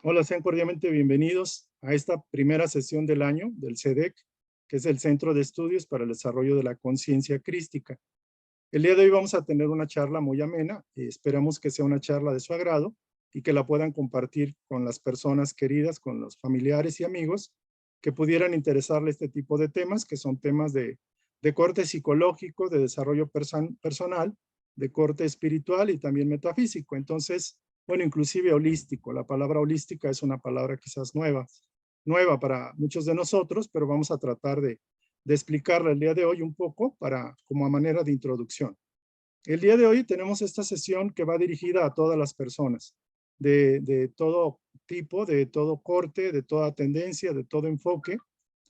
Hola, sean cordialmente bienvenidos a esta primera sesión del año del CEDEC, que es el Centro de Estudios para el Desarrollo de la Conciencia Crística. El día de hoy vamos a tener una charla muy amena y esperamos que sea una charla de su agrado y que la puedan compartir con las personas queridas, con los familiares y amigos que pudieran interesarle este tipo de temas, que son temas de corte psicológico, de desarrollo personal, de corte espiritual y también metafísico. Entonces, bueno, inclusive holístico. La palabra holística es una palabra quizás nueva para muchos de nosotros, pero vamos a tratar de explicarla el día de hoy un poco como a manera de introducción. El día de hoy tenemos esta sesión que va dirigida a todas las personas, de todo tipo, de todo corte, de toda tendencia, de todo enfoque,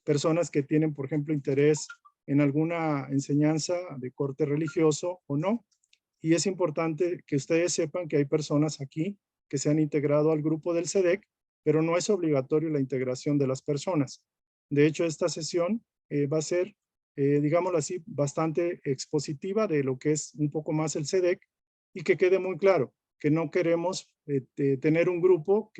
personas que tienen, por ejemplo, interés en alguna enseñanza de corte religioso o no. Y es importante que ustedes sepan que hay personas aquí que se han integrado al grupo del CEDEC, pero no es obligatorio la integración de las personas. De hecho, esta sesión va a ser, digámoslo así, bastante expositiva de lo que es un poco más el CEDEC y que quede muy claro que no queremos tener un grupo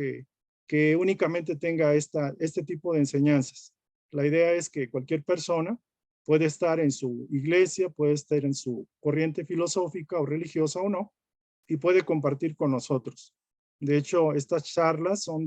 que únicamente tenga este tipo de enseñanzas. La idea es que cualquier persona puede estar en su iglesia, puede estar en su corriente filosófica o religiosa o no, y puede compartir con nosotros. De hecho, estas charlas son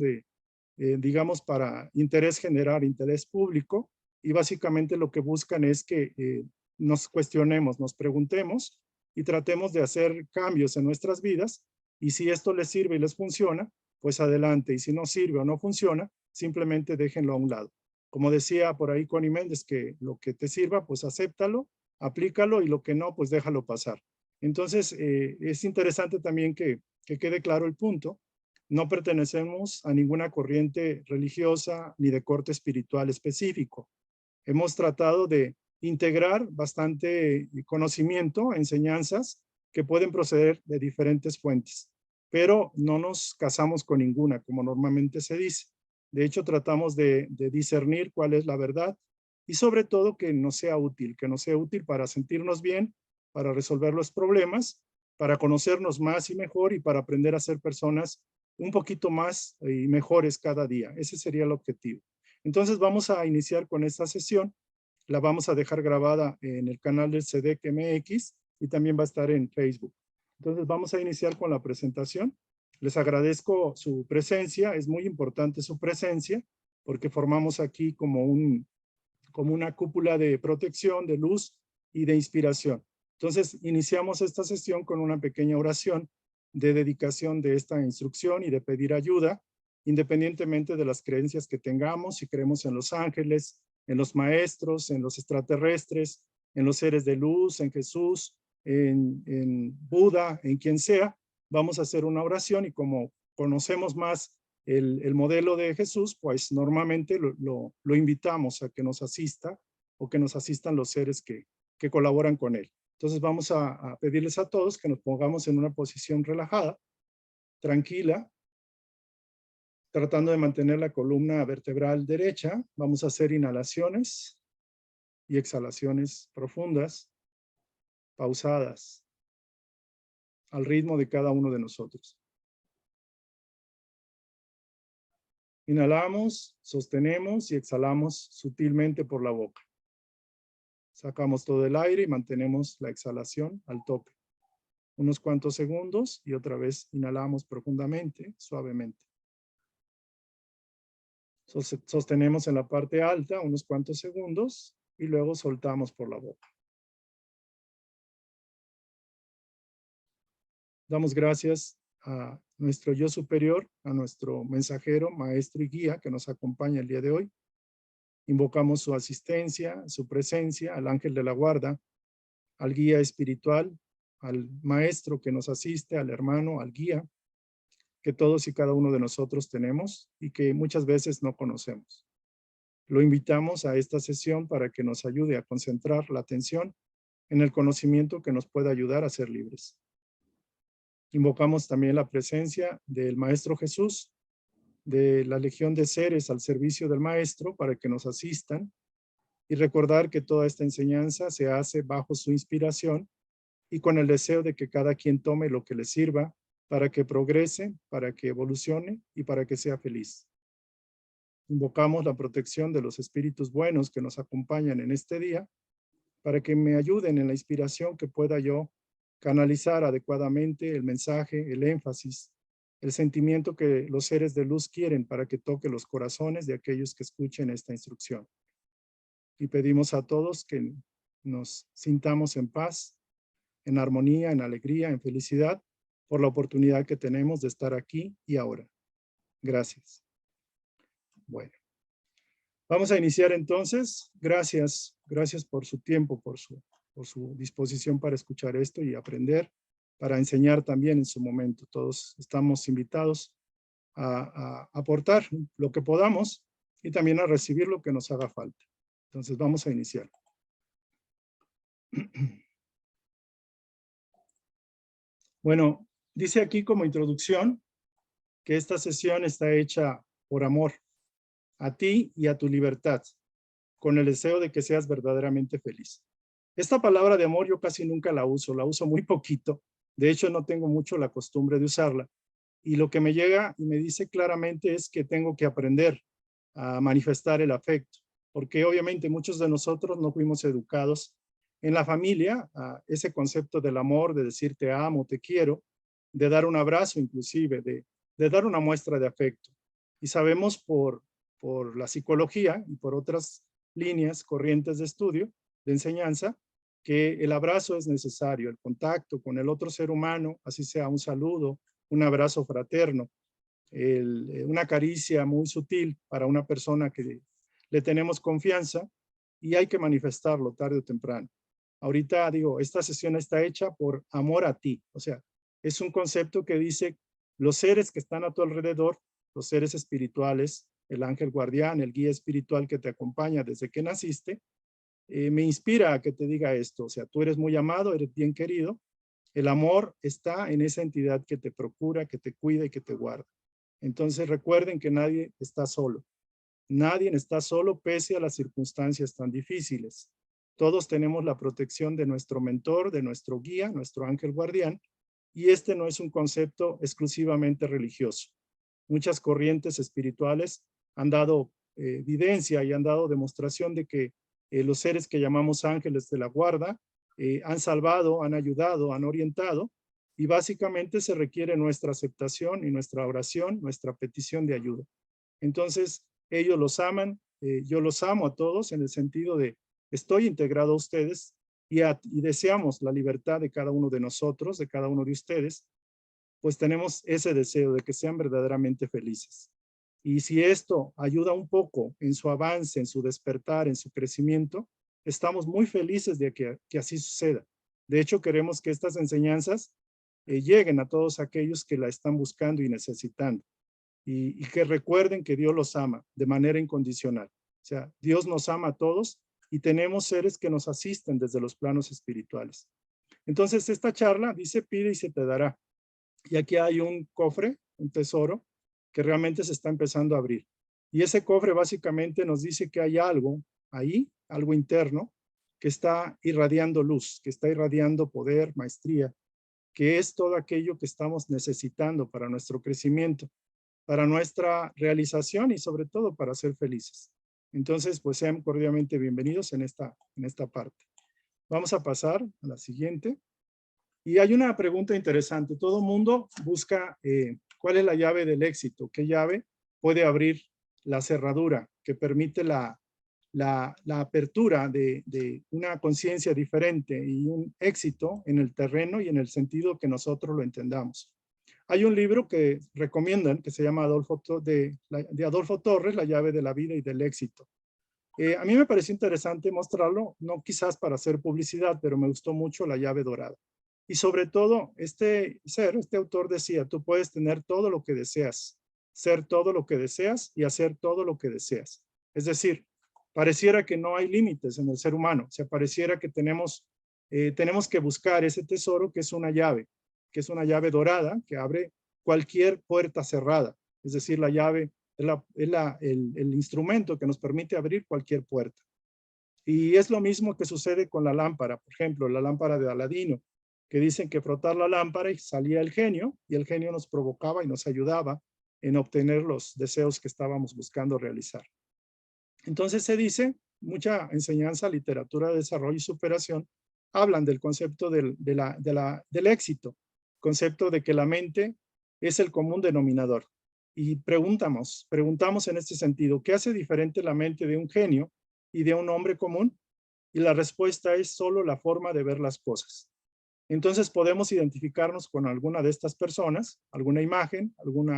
digamos, para interés general, interés público, y básicamente lo que buscan es que nos cuestionemos, nos preguntemos y tratemos de hacer cambios en nuestras vidas, y si esto les sirve y les funciona, pues adelante, y si no sirve o no funciona, simplemente déjenlo a un lado. Como decía por ahí Connie Méndez, que lo que te sirva, pues acéptalo, aplícalo, y lo que no, pues déjalo pasar. Entonces, es interesante también que quede claro el punto. No pertenecemos a ninguna corriente religiosa ni de corte espiritual específico. Hemos tratado de integrar bastante conocimiento, enseñanzas que pueden proceder de diferentes fuentes, pero no nos casamos con ninguna, como normalmente se dice. De hecho, tratamos de discernir cuál es la verdad y sobre todo que nos sea útil para sentirnos bien, para resolver los problemas, para conocernos más y mejor y para aprender a ser personas un poquito más y mejores cada día. Ese sería el objetivo. Entonces vamos a iniciar con esta sesión. La vamos a dejar grabada en el canal del CEDEC MX y también va a estar en Facebook. Entonces vamos a iniciar con la presentación. Les agradezco su presencia. Es muy importante su presencia porque formamos aquí como una cúpula de protección, de luz y de inspiración. Entonces, iniciamos esta sesión con una pequeña oración de dedicación de esta instrucción y de pedir ayuda, independientemente de las creencias que tengamos, si creemos en los ángeles, en los maestros, en los extraterrestres, en los seres de luz, en Jesús, en Buda, en quien sea, vamos a hacer una oración y como conocemos más el modelo de Jesús, pues normalmente lo invitamos a que nos asista o que nos asistan los seres que colaboran con él. Entonces vamos a pedirles a todos que nos pongamos en una posición relajada, tranquila, tratando de mantener la columna vertebral derecha. Vamos a hacer inhalaciones y exhalaciones profundas, pausadas, al ritmo de cada uno de nosotros. Inhalamos, sostenemos y exhalamos sutilmente por la boca. Sacamos todo el aire y mantenemos la exhalación al tope. Unos cuantos segundos y otra vez inhalamos profundamente, suavemente. Sostenemos en la parte alta unos cuantos segundos y luego soltamos por la boca. Damos gracias a nuestro yo superior, a nuestro mensajero, maestro y guía que nos acompaña el día de hoy. Invocamos su asistencia, su presencia, al ángel de la guarda, al guía espiritual, al maestro que nos asiste, al hermano, al guía, que todos y cada uno de nosotros tenemos y que muchas veces no conocemos. Lo invitamos a esta sesión para que nos ayude a concentrar la atención en el conocimiento que nos pueda ayudar a ser libres. Invocamos también la presencia del Maestro Jesús, de la legión de seres al servicio del Maestro para que nos asistan y recordar que toda esta enseñanza se hace bajo su inspiración y con el deseo de que cada quien tome lo que le sirva para que progrese, para que evolucione y para que sea feliz. Invocamos la protección de los espíritus buenos que nos acompañan en este día, para que me ayuden en la inspiración que pueda yo canalizar adecuadamente el mensaje, el énfasis, el sentimiento que los seres de luz quieren para que toque los corazones de aquellos que escuchen esta instrucción. Y pedimos a todos que nos sintamos en paz, en armonía, en alegría, en felicidad, por la oportunidad que tenemos de estar aquí y ahora. Gracias. Bueno, vamos a iniciar entonces. Gracias por su tiempo, por su disposición para escuchar esto y aprender, para enseñar también en su momento. Todos estamos invitados a aportar lo que podamos y también a recibir lo que nos haga falta. Entonces vamos a iniciar. Bueno, dice aquí como introducción que esta sesión está hecha por amor a ti y a tu libertad, con el deseo de que seas verdaderamente feliz. Esta palabra de amor yo casi nunca la uso muy poquito. De hecho, no tengo mucho la costumbre de usarla. Y lo que me llega y me dice claramente es que tengo que aprender a manifestar el afecto, porque obviamente muchos de nosotros no fuimos educados en la familia a ese concepto del amor, de decir te amo, te quiero, de dar un abrazo inclusive, de dar una muestra de afecto. Y sabemos por la psicología y por otras líneas, corrientes de estudio, de enseñanza, que el abrazo es necesario, el contacto con el otro ser humano, así sea un saludo, un abrazo fraterno, una caricia muy sutil para una persona que le tenemos confianza y hay que manifestarlo tarde o temprano. Ahorita digo, esta sesión está hecha por amor a ti, o sea, es un concepto que dice los seres que están a tu alrededor, los seres espirituales, el ángel guardián, el guía espiritual que te acompaña desde que naciste, me inspira a que te diga esto, o sea, tú eres muy amado, eres bien querido, el amor está en esa entidad que te procura, que te cuida y que te guarda. Entonces recuerden que nadie está solo. Nadie está solo pese a las circunstancias tan difíciles. Todos tenemos la protección de nuestro mentor, de nuestro guía, nuestro ángel guardián, y este no es un concepto exclusivamente religioso. Muchas corrientes espirituales han dado evidencia y han dado demostración de que los seres que llamamos ángeles de la guarda han salvado, han ayudado, han orientado, y básicamente se requiere nuestra aceptación y nuestra oración, nuestra petición de ayuda. Entonces, ellos los aman, yo los amo a todos en el sentido de estoy integrado a ustedes y deseamos la libertad de cada uno de nosotros, de cada uno de ustedes, pues tenemos ese deseo de que sean verdaderamente felices. Y si esto ayuda un poco en su avance, en su despertar, en su crecimiento, estamos muy felices de que así suceda. De hecho, queremos que estas enseñanzas lleguen a todos aquellos que la están buscando y necesitando. Y que recuerden que Dios los ama de manera incondicional. O sea, Dios nos ama a todos y tenemos seres que nos asisten desde los planos espirituales. Entonces, esta charla dice, pide y se te dará. Y aquí hay un cofre, un tesoro, que realmente se está empezando a abrir. Y ese cofre básicamente nos dice que hay algo ahí, algo interno, que está irradiando luz, que está irradiando poder, maestría, que es todo aquello que estamos necesitando para nuestro crecimiento, para nuestra realización y sobre todo para ser felices. Entonces, pues sean cordialmente bienvenidos en esta parte. Vamos a pasar a la siguiente. Y hay una pregunta interesante. Todo mundo busca cuál es la llave del éxito, qué llave puede abrir la cerradura que permite la apertura de una conciencia diferente y un éxito en el terreno y en el sentido que nosotros lo entendamos. Hay un libro que recomiendan que se llama de Adolfo Torres, La llave de la vida y del éxito. A mí me pareció interesante mostrarlo, no quizás para hacer publicidad, pero me gustó mucho La llave dorada. Y sobre todo, este autor decía, tú puedes tener todo lo que deseas, ser todo lo que deseas y hacer todo lo que deseas. Es decir, pareciera que no hay límites en el ser humano, o sea, pareciera que tenemos que buscar ese tesoro que es una llave dorada que abre cualquier puerta cerrada. Es decir, la llave es el instrumento que nos permite abrir cualquier puerta. Y es lo mismo que sucede con la lámpara, por ejemplo, la lámpara de Aladino. que dicen que frotar la lámpara y salía el genio, y el genio nos provocaba y nos ayudaba en obtener los deseos que estábamos buscando realizar. Entonces se dice, mucha enseñanza, literatura de desarrollo y superación, hablan del concepto del éxito, concepto de que la mente es el común denominador. Y preguntamos en este sentido, ¿qué hace diferente la mente de un genio y de un hombre común? Y la respuesta es solo la forma de ver las cosas. Entonces podemos identificarnos con alguna de estas personas, alguna imagen, algún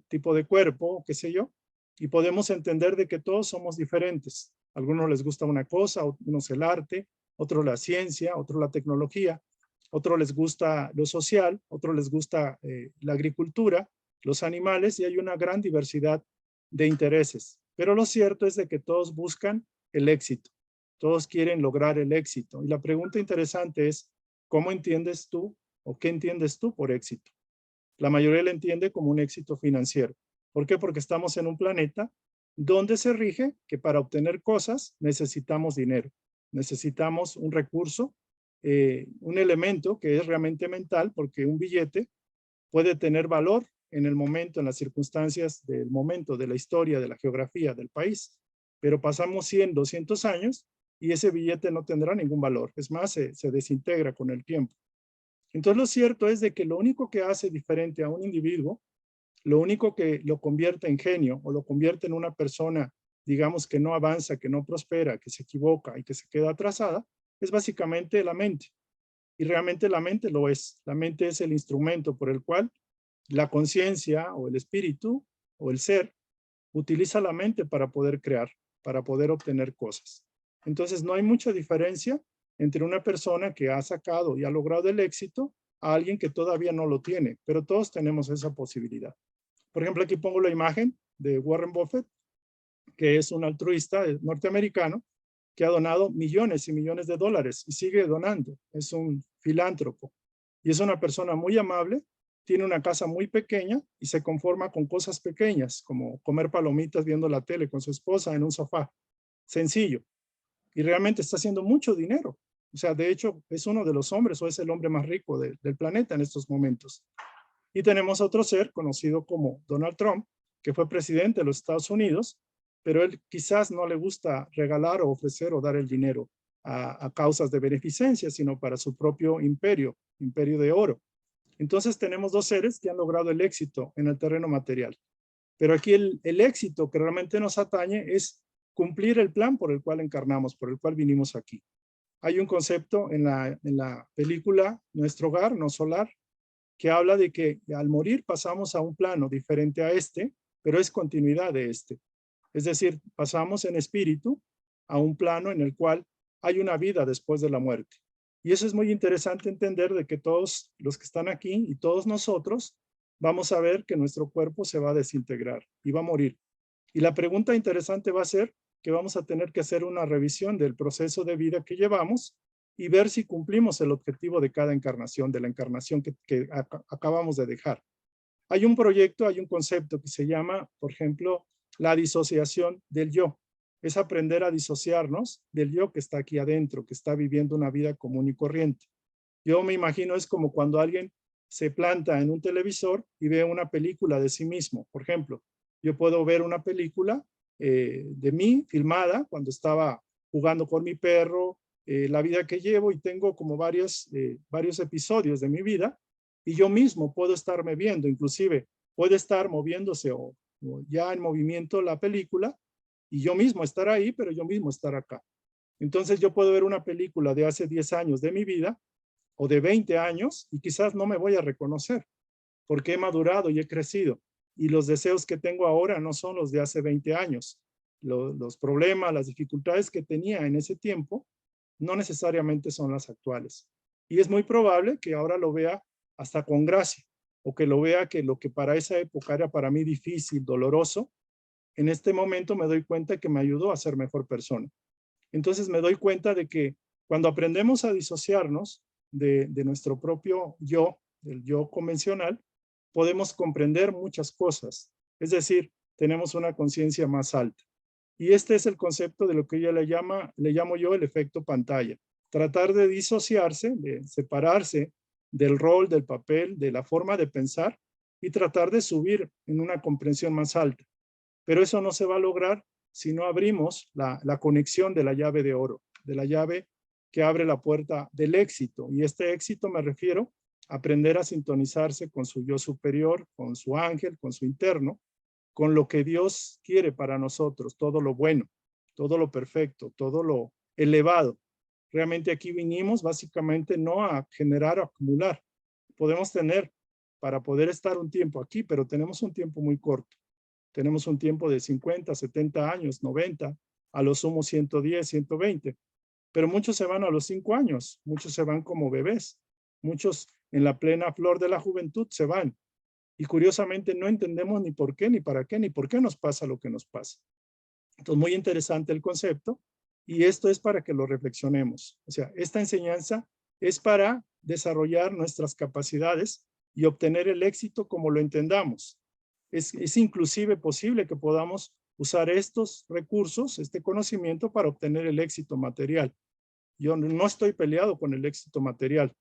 tipo de cuerpo, qué sé yo, y podemos entender de que todos somos diferentes. A algunos les gusta una cosa, a unos el arte, otros la ciencia, otros la tecnología, otros les gusta lo social, otros les gusta la agricultura, los animales, y hay una gran diversidad de intereses. Pero lo cierto es de que todos buscan el éxito, todos quieren lograr el éxito. Y la pregunta interesante es, ¿cómo entiendes tú o qué entiendes tú por éxito? La mayoría lo entiende como un éxito financiero. ¿Por qué? Porque estamos en un planeta donde se rige que para obtener cosas necesitamos dinero, necesitamos un recurso, un elemento que es realmente mental, porque un billete puede tener valor en el momento, en las circunstancias del momento, de la historia, de la geografía del país, pero pasamos 100, 200 años y ese billete no tendrá ningún valor. Es más, se desintegra con el tiempo. Entonces lo cierto es de que lo único que hace diferente a un individuo, lo único que lo convierte en genio o lo convierte en una persona, digamos, que no avanza, que no prospera, que se equivoca y que se queda atrasada, es básicamente la mente. Y realmente la mente lo es. La mente es el instrumento por el cual la conciencia o el espíritu o el ser utiliza la mente para poder crear, para poder obtener cosas. Entonces no hay mucha diferencia entre una persona que ha sacado y ha logrado el éxito a alguien que todavía no lo tiene, pero todos tenemos esa posibilidad. Por ejemplo, aquí pongo la imagen de Warren Buffett, que es un altruista norteamericano que ha donado millones y millones de dólares y sigue donando. Es un filántropo y es una persona muy amable, tiene una casa muy pequeña y se conforma con cosas pequeñas, como comer palomitas viendo la tele con su esposa en un sofá. Sencillo. Y realmente está haciendo mucho dinero. O sea, de hecho, es uno de los hombres o es el hombre más rico del planeta en estos momentos. Y tenemos otro ser conocido como Donald Trump, que fue presidente de los Estados Unidos, pero él quizás no le gusta regalar o ofrecer o dar el dinero a causas de beneficencia, sino para su propio imperio, imperio de oro. Entonces tenemos dos seres que han logrado el éxito en el terreno material. Pero aquí el éxito que realmente nos atañe es cumplir el plan por el cual encarnamos, por el cual vinimos aquí. Hay un concepto en la película Nuestro Hogar, No Solar, que habla de que al morir pasamos a un plano diferente a este, pero es continuidad de este. Es decir, pasamos en espíritu a un plano en el cual hay una vida después de la muerte. Y eso es muy interesante entender de que todos los que están aquí y todos nosotros vamos a ver que nuestro cuerpo se va a desintegrar y va a morir. Y la pregunta interesante va a ser que vamos a tener que hacer una revisión del proceso de vida que llevamos y ver si cumplimos el objetivo de cada encarnación, de la encarnación que acabamos de dejar. Hay un proyecto, hay un concepto que se llama, por ejemplo, la disociación del yo. Es aprender a disociarnos del yo que está aquí adentro, que está viviendo una vida común y corriente. Yo me imagino es como cuando alguien se planta en un televisor y ve una película de sí mismo. Por ejemplo, yo puedo ver una película de mí filmada cuando estaba jugando con mi perro, la vida que llevo, y tengo como varios episodios de mi vida y yo mismo puedo estarme viendo, inclusive puede estar moviéndose o ya en movimiento la película y yo mismo estar ahí, pero yo mismo estar acá. Entonces yo puedo ver una película de hace 10 años de mi vida o de 20 años y quizás no me voy a reconocer porque he madurado y he crecido y los deseos que tengo ahora no son los de hace 20 años. Los problemas, las dificultades que tenía en ese tiempo no necesariamente son las actuales. Y es muy probable que ahora lo vea hasta con gracia o que lo vea que lo que para esa época era para mí difícil, doloroso, en este momento me doy cuenta que me ayudó a ser mejor persona. Entonces me doy cuenta de que cuando aprendemos a disociarnos de nuestro propio yo, del yo convencional, podemos comprender muchas cosas. Es decir, tenemos una conciencia más alta. Y este es el concepto de lo que ella le llamo yo el efecto pantalla. tratar de disociarse, de separarse del rol, del papel, de la forma de pensar y tratar de subir en una comprensión más alta. Pero eso no se va a lograr si no abrimos la conexión de la llave de oro, de la llave que abre la puerta del éxito. Y este éxito me refiero a aprender a sintonizarse con su yo superior, con su ángel, con su interno, con lo que Dios quiere para nosotros, todo lo bueno, todo lo perfecto, todo lo elevado. Realmente aquí vinimos básicamente no a generar o acumular. Podemos tener para poder estar un tiempo aquí, pero tenemos un tiempo muy corto. Tenemos un tiempo de 50, 70 años, 90, a lo sumo 110, 120. Pero muchos se van a los 5 años, muchos se van como bebés, muchos en la plena flor de la juventud se van. Y curiosamente no entendemos ni por qué, ni para qué, ni por qué nos pasa lo que nos pasa. Entonces, muy interesante el concepto y esto es para que lo reflexionemos. O sea, esta enseñanza es para desarrollar nuestras capacidades y obtener el éxito como lo entendamos. Es inclusive posible que podamos usar estos recursos, este conocimiento para obtener el éxito material. Yo no estoy peleado con el éxito material,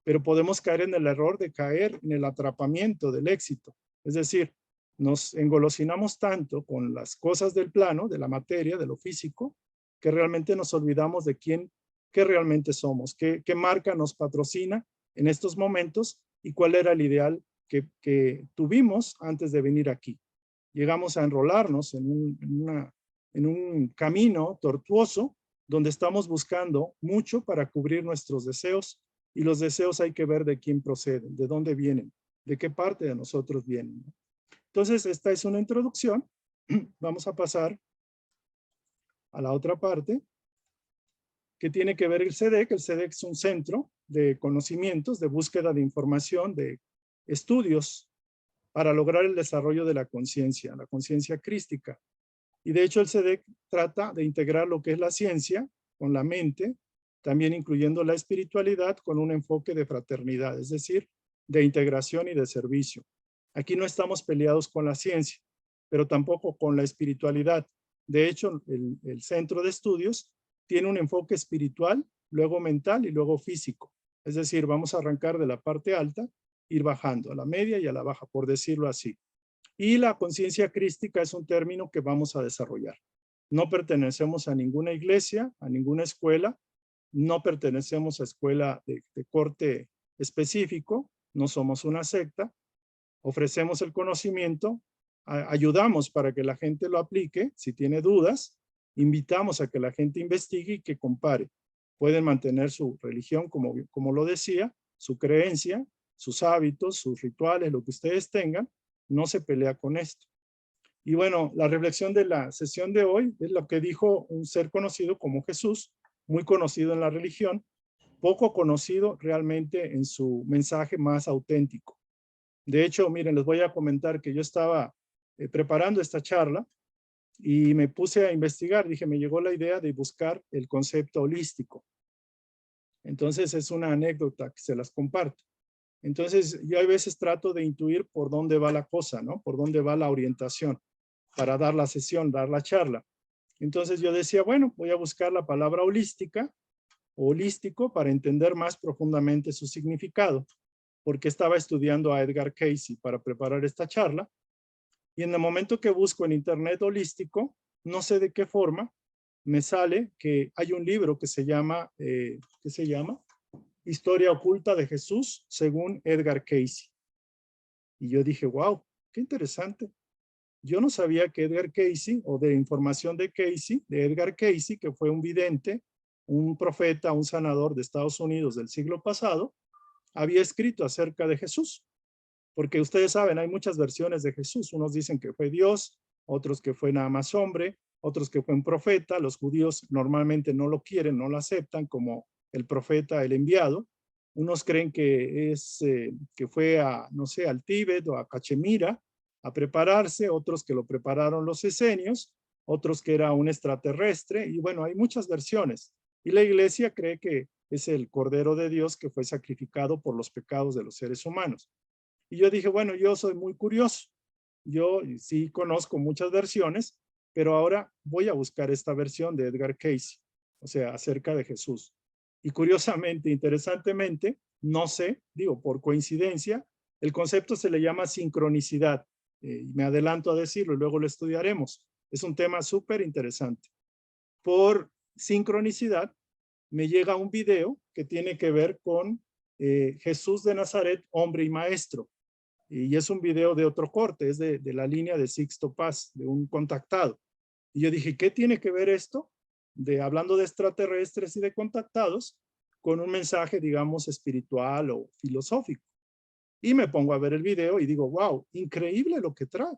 pero podemos caer en el error de caer en el atrapamiento del éxito. Es decir, nos engolosinamos tanto con las cosas del plano, de la materia, de lo físico, que realmente nos olvidamos de qué realmente somos, qué marca nos patrocina en estos momentos y cuál era el ideal que tuvimos antes de venir aquí. Llegamos a enrolarnos en un camino tortuoso donde estamos buscando mucho para cubrir nuestros deseos y los deseos hay que ver de quién proceden, de dónde vienen, de qué parte de nosotros vienen. Entonces, esta es una introducción. Vamos a pasar a la otra parte, que tiene que ver el CEDEC. El CEDEC es un centro de conocimientos, de búsqueda de información, de estudios para lograr el desarrollo de la conciencia crística. Y de hecho el CEDEC trata de integrar lo que es la ciencia con la mente, también incluyendo la espiritualidad con un enfoque de fraternidad, es decir, de integración y de servicio. Aquí no estamos peleados con la ciencia, pero tampoco con la espiritualidad. De hecho, el centro de estudios tiene un enfoque espiritual, luego mental y luego físico. Es decir, vamos a arrancar de la parte alta, ir bajando a la media y a la baja, por decirlo así. Y la conciencia crística es un término que vamos a desarrollar. No pertenecemos a ninguna iglesia, a ninguna escuela, no pertenecemos a escuela de corte específico, no somos una secta, ofrecemos el conocimiento, ayudamos para que la gente lo aplique, si tiene dudas, invitamos a que la gente investigue y que compare. Pueden mantener su religión, como lo decía, su creencia, sus hábitos, sus rituales, lo que ustedes tengan, no se pelea con esto. Y bueno, la reflexión de la sesión de hoy es lo que dijo un ser conocido como Jesús, muy conocido en la religión, poco conocido realmente en su mensaje más auténtico. De hecho, miren, les voy a comentar que yo estaba preparando esta charla y me puse a investigar. Dije, me llegó la idea de buscar el concepto holístico. Entonces es una anécdota que se las comparto. Entonces yo a veces trato de intuir por dónde va la cosa, ¿no? Por dónde va la orientación para dar la sesión, dar la charla. Entonces yo decía, bueno, voy a buscar la palabra holística o holístico para entender más profundamente su significado, porque estaba estudiando a Edgar Cayce para preparar esta charla. Y en el momento que busco en internet holístico, no sé de qué forma, me sale que hay un libro que se llama, ¿qué se llama? Historia oculta de Jesús, según Edgar Cayce. Y yo dije, wow, qué interesante. Yo no sabía que Edgar Cayce, o de información de Cayce, de Edgar Cayce, que fue un vidente, un profeta, un sanador de Estados Unidos del siglo pasado, había escrito acerca de Jesús. Porque ustedes saben, hay muchas versiones de Jesús. Unos dicen que fue Dios, otros que fue nada más hombre, otros que fue un profeta. Los judíos normalmente no lo quieren, no lo aceptan como el profeta, el enviado. Unos creen que que fue a, no sé, al Tíbet o a Cachemira a prepararse, otros que lo prepararon los esenios, otros que era un extraterrestre, y bueno, hay muchas versiones. Y la iglesia cree que es el Cordero de Dios que fue sacrificado por los pecados de los seres humanos. Y yo dije, bueno, yo soy muy curioso. Yo sí conozco muchas versiones, pero ahora voy a buscar esta versión de Edgar Cayce, o sea, acerca de Jesús. Y curiosamente, interesantemente, no sé, digo, por coincidencia, el concepto se le llama sincronicidad. Me adelanto a decirlo y luego lo estudiaremos. Es un tema súper interesante. Por sincronicidad, me llega un video que tiene que ver con Jesús de Nazaret, hombre y maestro. Y es un video de otro corte, es de la línea de Sixto Paz, de un contactado. Y yo dije, ¿qué tiene que ver esto? Hablando de extraterrestres y de contactados, con un mensaje, digamos, espiritual o filosófico. Y me pongo a ver el video y digo, wow, increíble lo que trae.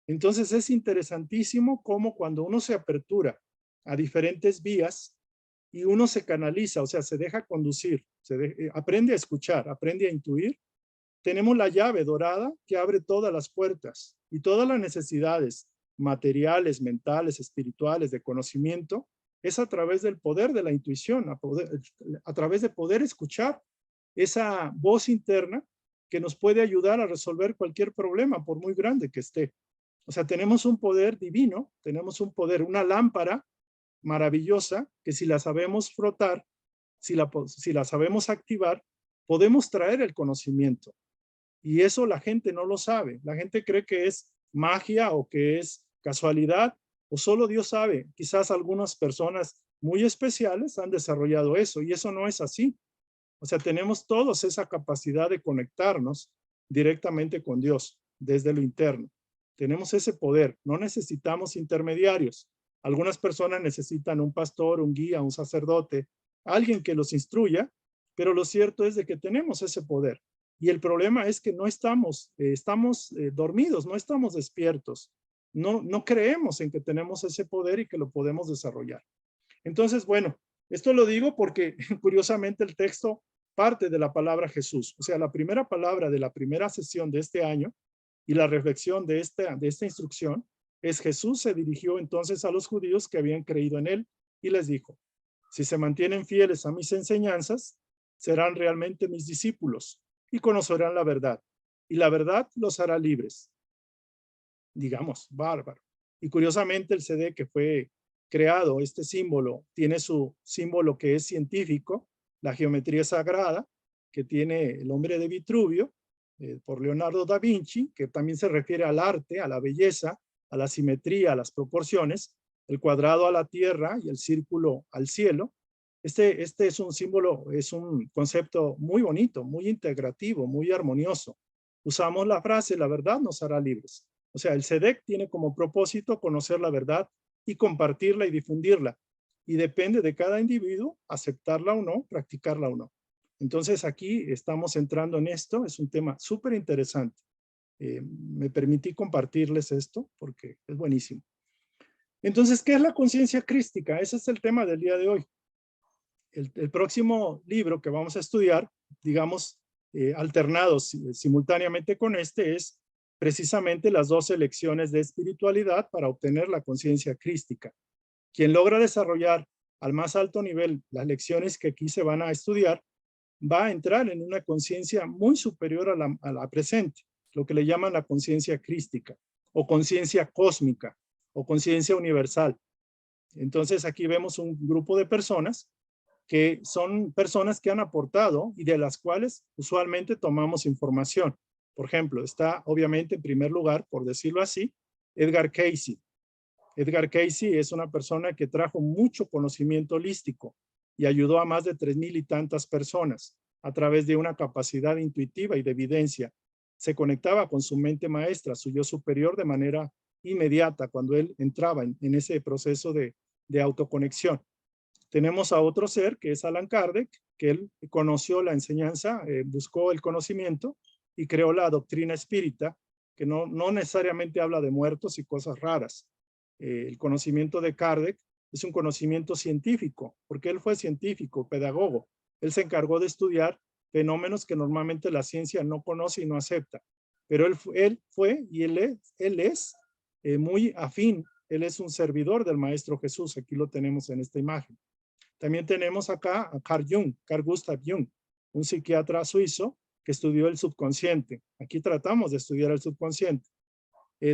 Entonces es interesantísimo cómo cuando uno se apertura a diferentes vías y uno se canaliza, o sea, se deja conducir, aprende a escuchar, aprende a intuir, tenemos la llave dorada que abre todas las puertas y todas las necesidades materiales, mentales, espirituales, de conocimiento, es a través del poder de la intuición, a través de poder escuchar esa voz interna que nos puede ayudar a resolver cualquier problema, por muy grande que esté. O sea, tenemos un poder divino, tenemos un poder, una lámpara maravillosa, que si la sabemos frotar, si la sabemos activar, podemos traer el conocimiento. Y eso la gente no lo sabe. La gente cree que es magia o que es casualidad o solo Dios sabe. Quizás algunas personas muy especiales han desarrollado eso y eso no es así. O sea, tenemos todos esa capacidad de conectarnos directamente con Dios desde lo interno. Tenemos ese poder, no necesitamos intermediarios. Algunas personas necesitan un pastor, un guía, un sacerdote, alguien que los instruya, pero lo cierto es de que tenemos ese poder. Y el problema es que no estamos dormidos, no estamos despiertos. No creemos en que tenemos ese poder y que lo podemos desarrollar. Entonces, bueno, esto lo digo porque curiosamente el texto parte de la palabra Jesús. O sea, la primera palabra de la primera sesión de este año y la reflexión de esta instrucción es: Jesús se dirigió entonces a los judíos que habían creído en él y les dijo: si se mantienen fieles a mis enseñanzas, serán realmente mis discípulos y conocerán la verdad. Y la verdad los hará libres. Digamos, bárbaro. Y curiosamente el CD que fue creado, este símbolo, tiene su símbolo que es científico, la geometría sagrada, que tiene el hombre de Vitruvio, por Leonardo da Vinci, que también se refiere al arte, a la belleza, a la simetría, a las proporciones, el cuadrado a la tierra y el círculo al cielo. Este es un símbolo, es un concepto muy bonito, muy integrativo, muy armonioso. Usamos la frase, la verdad nos hará libres. O sea, el SEDEC tiene como propósito conocer la verdad y compartirla y difundirla. Y depende de cada individuo aceptarla o no, practicarla o no. Entonces aquí estamos entrando en esto, es un tema súper interesante. Me permití compartirles esto porque es buenísimo. Entonces, ¿qué es la conciencia crística? Ese es el tema del día de hoy. El próximo libro que vamos a estudiar, digamos, alternados simultáneamente con este, es precisamente las 12 lecciones de espiritualidad para obtener la conciencia crística. Quien logra desarrollar al más alto nivel las lecciones que aquí se van a estudiar, va a entrar en una conciencia muy superior a la presente, lo que le llaman la conciencia crística, o conciencia cósmica, o conciencia universal. Entonces aquí vemos un grupo de personas que son personas que han aportado y de las cuales usualmente tomamos información. Por ejemplo, está obviamente en primer lugar, por decirlo así, Edgar Cayce. Edgar Cayce es una persona que trajo mucho conocimiento holístico y ayudó a más de 3,000 y tantas personas a través de una capacidad intuitiva y de evidencia. Se conectaba con su mente maestra, su yo superior, de manera inmediata cuando él entraba en ese proceso de autoconexión. Tenemos a otro ser que es Allan Kardec, que él conoció la enseñanza, buscó el conocimiento y creó la doctrina espírita, que no necesariamente habla de muertos y cosas raras. El conocimiento de Kardec es un conocimiento científico, porque él fue científico, pedagogo. Él se encargó de estudiar fenómenos que normalmente la ciencia no conoce y no acepta. Pero él fue y él es muy afín. Él es un servidor del Maestro Jesús. Aquí lo tenemos en esta imagen. También tenemos acá a Carl Jung, Carl Gustav Jung, un psiquiatra suizo que estudió el subconsciente. Aquí tratamos de estudiar el subconsciente.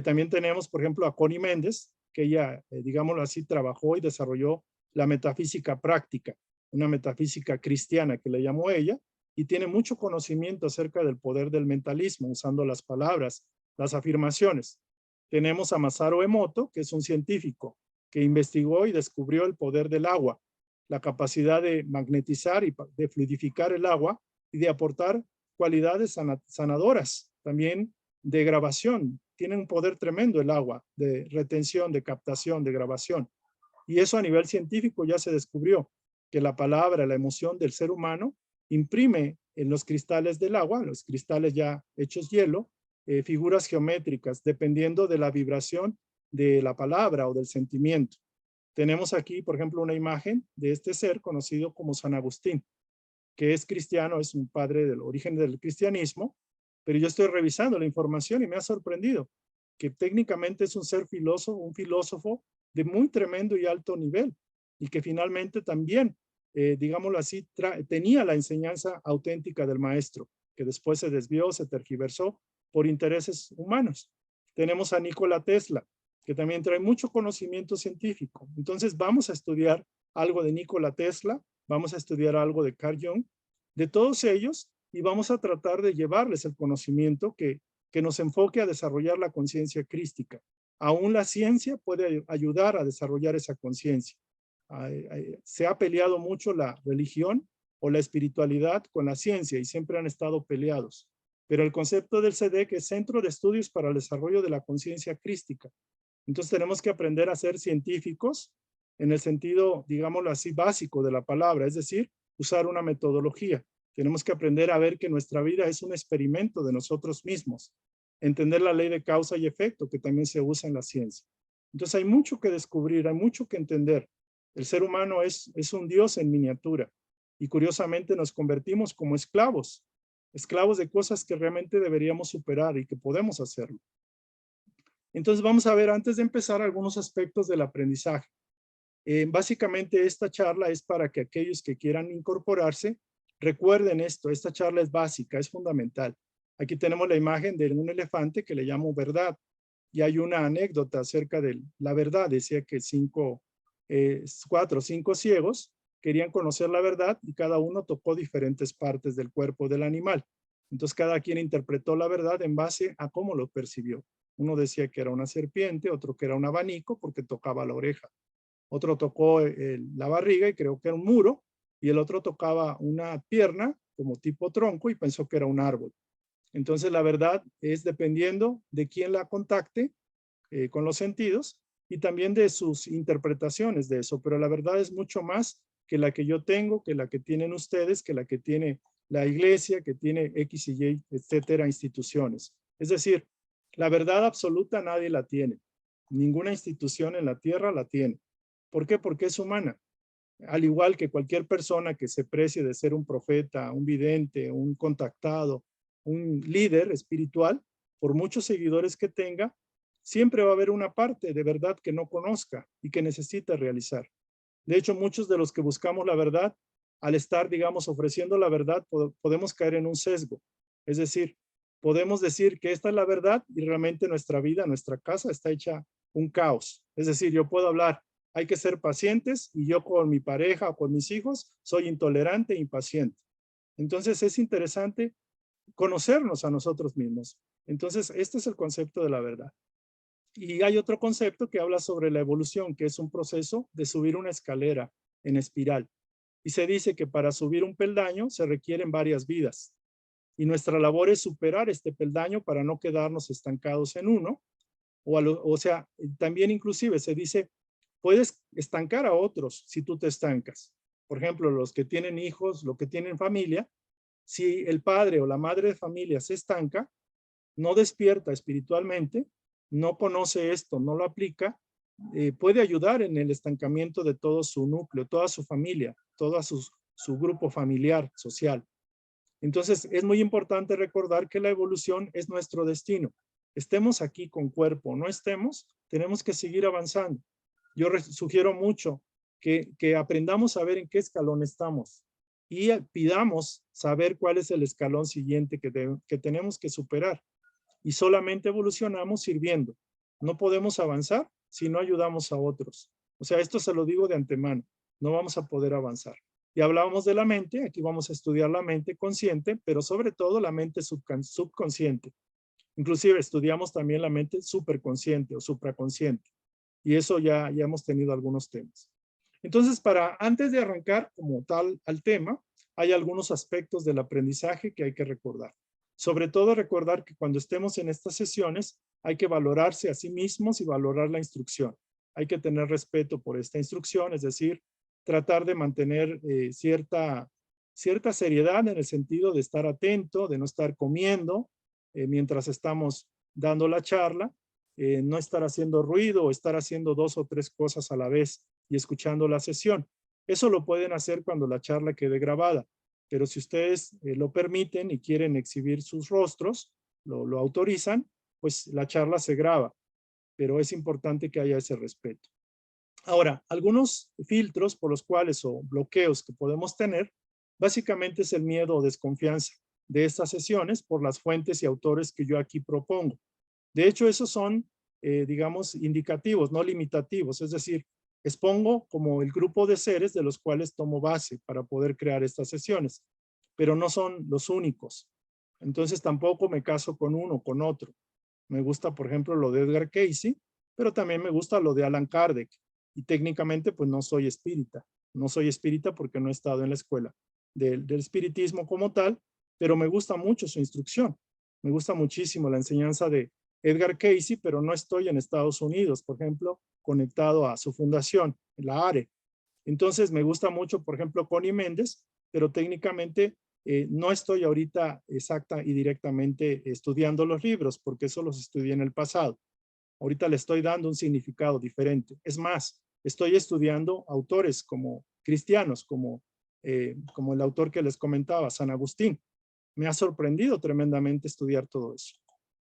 También tenemos, por ejemplo, a Connie Méndez, que ella, digámoslo así, trabajó y desarrolló la metafísica práctica. una metafísica cristiana que le llamó ella, y tiene mucho conocimiento acerca del poder del mentalismo, usando las palabras, las afirmaciones. Tenemos a Masaru Emoto, que es un científico que investigó y descubrió el poder del agua, la capacidad de magnetizar y de fluidificar el agua y de aportar cualidades sanadoras, también de grabación. Tiene un poder tremendo el agua, de retención, de captación, de grabación. Y eso a nivel científico ya se descubrió, que la palabra, la emoción del ser humano imprime en los cristales del agua, los cristales ya hechos hielo, figuras geométricas, dependiendo de la vibración de la palabra o del sentimiento. Tenemos aquí, por ejemplo, una imagen de este ser conocido como San Agustín, que es cristiano, es un padre del origen del cristianismo, pero yo estoy revisando la información y me ha sorprendido que técnicamente es un ser filósofo, un filósofo de muy tremendo y alto nivel, y que finalmente también, digámoslo así, tenía la enseñanza auténtica del maestro, que después se desvió, se tergiversó por intereses humanos. Tenemos a Nikola Tesla, que también trae mucho conocimiento científico. Entonces vamos a estudiar algo de Nikola Tesla, vamos a estudiar algo de Carl Jung, de todos ellos, y vamos a tratar de llevarles el conocimiento que nos enfoque a desarrollar la conciencia crística. Aún la ciencia puede ayudar a desarrollar esa conciencia. Se ha peleado mucho la religión o la espiritualidad con la ciencia y siempre han estado peleados. Pero el concepto del CEDEC es Centro de Estudios para el Desarrollo de la Conciencia Crística. Entonces tenemos que aprender a ser científicos en el sentido, digámoslo así, básico de la palabra, es decir, usar una metodología. Tenemos que aprender a ver que nuestra vida es un experimento de nosotros mismos. Entender la ley de causa y efecto, que también se usa en la ciencia. Entonces hay mucho que descubrir, hay mucho que entender. El ser humano es un Dios en miniatura. Y curiosamente nos convertimos como esclavos. Esclavos de cosas que realmente deberíamos superar y que podemos hacerlo. Entonces vamos a ver antes de empezar algunos aspectos del aprendizaje. Básicamente esta charla es para que aquellos que quieran incorporarse recuerden esto. Esta charla es básica, es fundamental. Aquí tenemos la imagen de un elefante que le llamo verdad. Y hay una anécdota acerca de la verdad. Decía que 4 o 5 ciegos querían conocer la verdad y cada uno tocó diferentes partes del cuerpo del animal. Entonces cada quien interpretó la verdad en base a cómo lo percibió. Uno decía que era una serpiente, otro que era un abanico porque tocaba la oreja. Otro tocó la barriga y creo que era un muro, y el otro tocaba una pierna como tipo tronco y pensó que era un árbol. Entonces la verdad es dependiendo de quién la contacte con los sentidos y también de sus interpretaciones de eso, pero la verdad es mucho más que la que yo tengo, que la que tienen ustedes, que la que tiene la iglesia, que tiene X y Y, etcétera, instituciones. Es decir, la verdad absoluta nadie la tiene. Ninguna institución en la tierra la tiene. ¿Por qué? Porque es humana. Al igual que cualquier persona que se precie de ser un profeta, un vidente, un contactado, un líder espiritual, por muchos seguidores que tenga, siempre va a haber una parte de verdad que no conozca y que necesita realizar. De hecho, muchos de los que buscamos la verdad, al estar, digamos, ofreciendo la verdad, podemos caer en un sesgo. Es decir, podemos decir que esta es la verdad y realmente nuestra vida, nuestra casa está hecha un caos. Es decir, yo puedo hablar, hay que ser pacientes y yo con mi pareja o con mis hijos soy intolerante e impaciente. Entonces es interesante conocernos a nosotros mismos. Entonces este es el concepto de la verdad. Y hay otro concepto que habla sobre la evolución, que es un proceso de subir una escalera en espiral. Y se dice que para subir un peldaño se requieren varias vidas. Y nuestra labor es superar este peldaño para no quedarnos estancados en uno. O sea, también inclusive se dice, puedes estancar a otros si tú te estancas. Por ejemplo, los que tienen hijos, los que tienen familia, si el padre o la madre de familia se estanca, no despierta espiritualmente, no conoce esto, no lo aplica, puede ayudar en el estancamiento de todo su núcleo, toda su familia, todo su grupo familiar, social. Entonces, es muy importante recordar que la evolución es nuestro destino. Estemos aquí con cuerpo, no estemos, tenemos que seguir avanzando. Yo sugiero mucho que aprendamos a ver en qué escalón estamos y pidamos saber cuál es el escalón siguiente que tenemos que superar. Y solamente evolucionamos sirviendo. No podemos avanzar si no ayudamos a otros. O sea, esto se lo digo de antemano. No vamos a poder avanzar. Y hablábamos de la mente, aquí vamos a estudiar la mente consciente, pero sobre todo la mente subconsciente. Inclusive estudiamos también la mente superconsciente o supraconsciente. Y eso ya hemos tenido algunos temas. Entonces, antes de arrancar como tal al tema, hay algunos aspectos del aprendizaje que hay que recordar. Sobre todo recordar que cuando estemos en estas sesiones hay que valorarse a sí mismos y valorar la instrucción. Hay que tener respeto por esta instrucción, es decir, tratar de mantener cierta seriedad en el sentido de estar atento, de no estar comiendo mientras estamos dando la charla, no estar haciendo ruido o estar haciendo 2 o 3 cosas a la vez y escuchando la sesión. Eso lo pueden hacer cuando la charla quede grabada, pero si ustedes lo permiten y quieren exhibir sus rostros, lo autorizan, pues la charla se graba, pero es importante que haya ese respeto. Ahora, algunos filtros por los cuales o bloqueos que podemos tener, básicamente es el miedo o desconfianza de estas sesiones por las fuentes y autores que yo aquí propongo. De hecho, esos son, digamos, indicativos, no limitativos, es decir, expongo como el grupo de seres de los cuales tomo base para poder crear estas sesiones, pero no son los únicos. Entonces tampoco me caso con uno o con otro. Me gusta, por ejemplo, lo de Edgar Cayce, pero también me gusta lo de Allan Kardec. Y técnicamente, pues no soy espírita. No soy espírita porque no he estado en la escuela del espiritismo como tal, pero me gusta mucho su instrucción. Me gusta muchísimo la enseñanza de Edgar Cayce, pero no estoy en Estados Unidos, por ejemplo, conectado a su fundación, la ARE. Entonces me gusta mucho, por ejemplo, Connie Méndez, pero técnicamente no estoy ahorita exacta y directamente estudiando los libros, porque eso los estudié en el pasado. Ahorita le estoy dando un significado diferente. Es más, estoy estudiando autores como cristianos, como el autor que les comentaba, San Agustín. Me ha sorprendido tremendamente estudiar todo eso.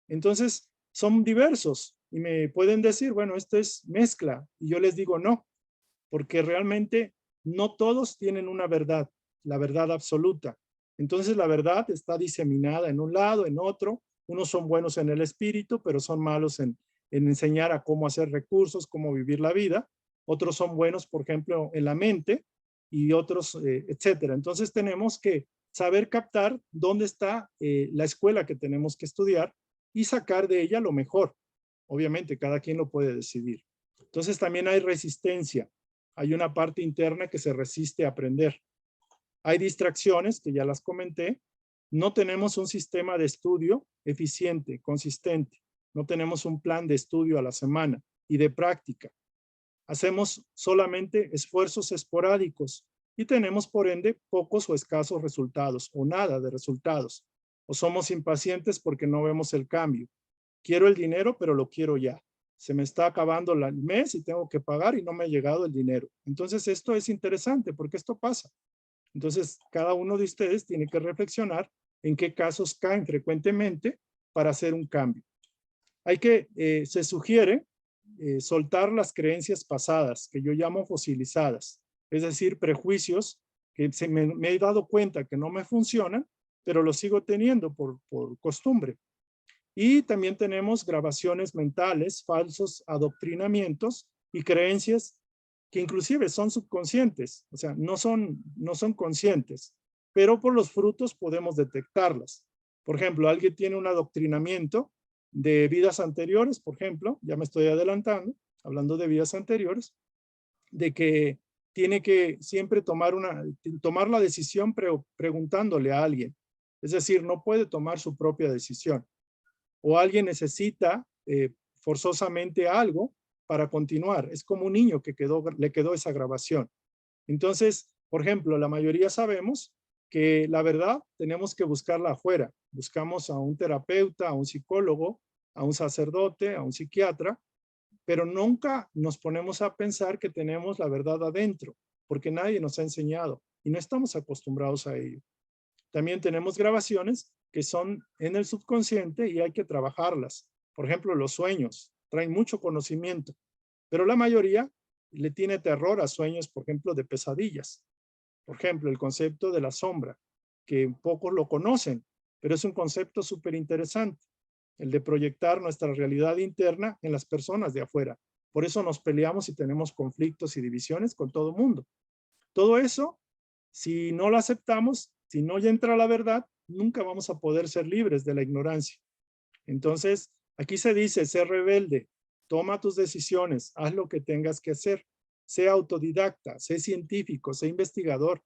Entonces, son diversos y me pueden decir, bueno, esto es mezcla. Y yo les digo no, porque realmente no todos tienen una verdad, la verdad absoluta. Entonces, la verdad está diseminada en un lado, en otro. Unos son buenos en el espíritu, pero son malos en enseñar a cómo hacer recursos, cómo vivir la vida. Otros son buenos, por ejemplo, en la mente y otros, etcétera. Entonces, tenemos que saber captar dónde está la escuela que tenemos que estudiar y sacar de ella lo mejor. Obviamente, cada quien lo puede decidir. Entonces, también hay resistencia. Hay una parte interna que se resiste a aprender. Hay distracciones, que ya las comenté. No tenemos un sistema de estudio eficiente, consistente. No tenemos un plan de estudio a la semana y de práctica. Hacemos solamente esfuerzos esporádicos y tenemos, por ende, pocos o escasos resultados o nada de resultados. O somos impacientes porque no vemos el cambio. Quiero el dinero, pero lo quiero ya. Se me está acabando el mes y tengo que pagar y no me ha llegado el dinero. Entonces, esto es interesante porque esto pasa. Entonces, cada uno de ustedes tiene que reflexionar en qué casos caen frecuentemente para hacer un cambio. Se sugiere soltar las creencias pasadas, que yo llamo fosilizadas, es decir, prejuicios que me he dado cuenta que no me funcionan, pero los sigo teniendo por costumbre. Y también tenemos grabaciones mentales, falsos adoctrinamientos y creencias que inclusive son subconscientes, o sea, no son conscientes, pero por los frutos podemos detectarlas. Por ejemplo, alguien tiene un adoctrinamiento de vidas anteriores, por ejemplo, ya me estoy adelantando, hablando de vidas anteriores, de que tiene que siempre tomar la decisión preguntándole a alguien. Es decir, no puede tomar su propia decisión. O alguien necesita forzosamente algo para continuar. Es como un niño que le quedó esa grabación. Entonces, por ejemplo, la mayoría sabemos que la verdad tenemos que buscarla afuera. Buscamos a un terapeuta, a un psicólogo, a un sacerdote, a un psiquiatra, pero nunca nos ponemos a pensar que tenemos la verdad adentro, porque nadie nos ha enseñado y no estamos acostumbrados a ello. También tenemos grabaciones que son en el subconsciente y hay que trabajarlas. Por ejemplo, los sueños traen mucho conocimiento, pero la mayoría le tiene terror a sueños, por ejemplo, de pesadillas. Por ejemplo, el concepto de la sombra, que pocos lo conocen, pero es un concepto súper interesante, el de proyectar nuestra realidad interna en las personas de afuera. Por eso nos peleamos y tenemos conflictos y divisiones con todo el mundo. Todo eso Si no lo aceptamos, si no ya entra la verdad, nunca vamos a poder ser libres de la ignorancia. Entonces, aquí se dice, sé rebelde, toma tus decisiones, haz lo que tengas que hacer, sé autodidacta, sé científico, sé investigador,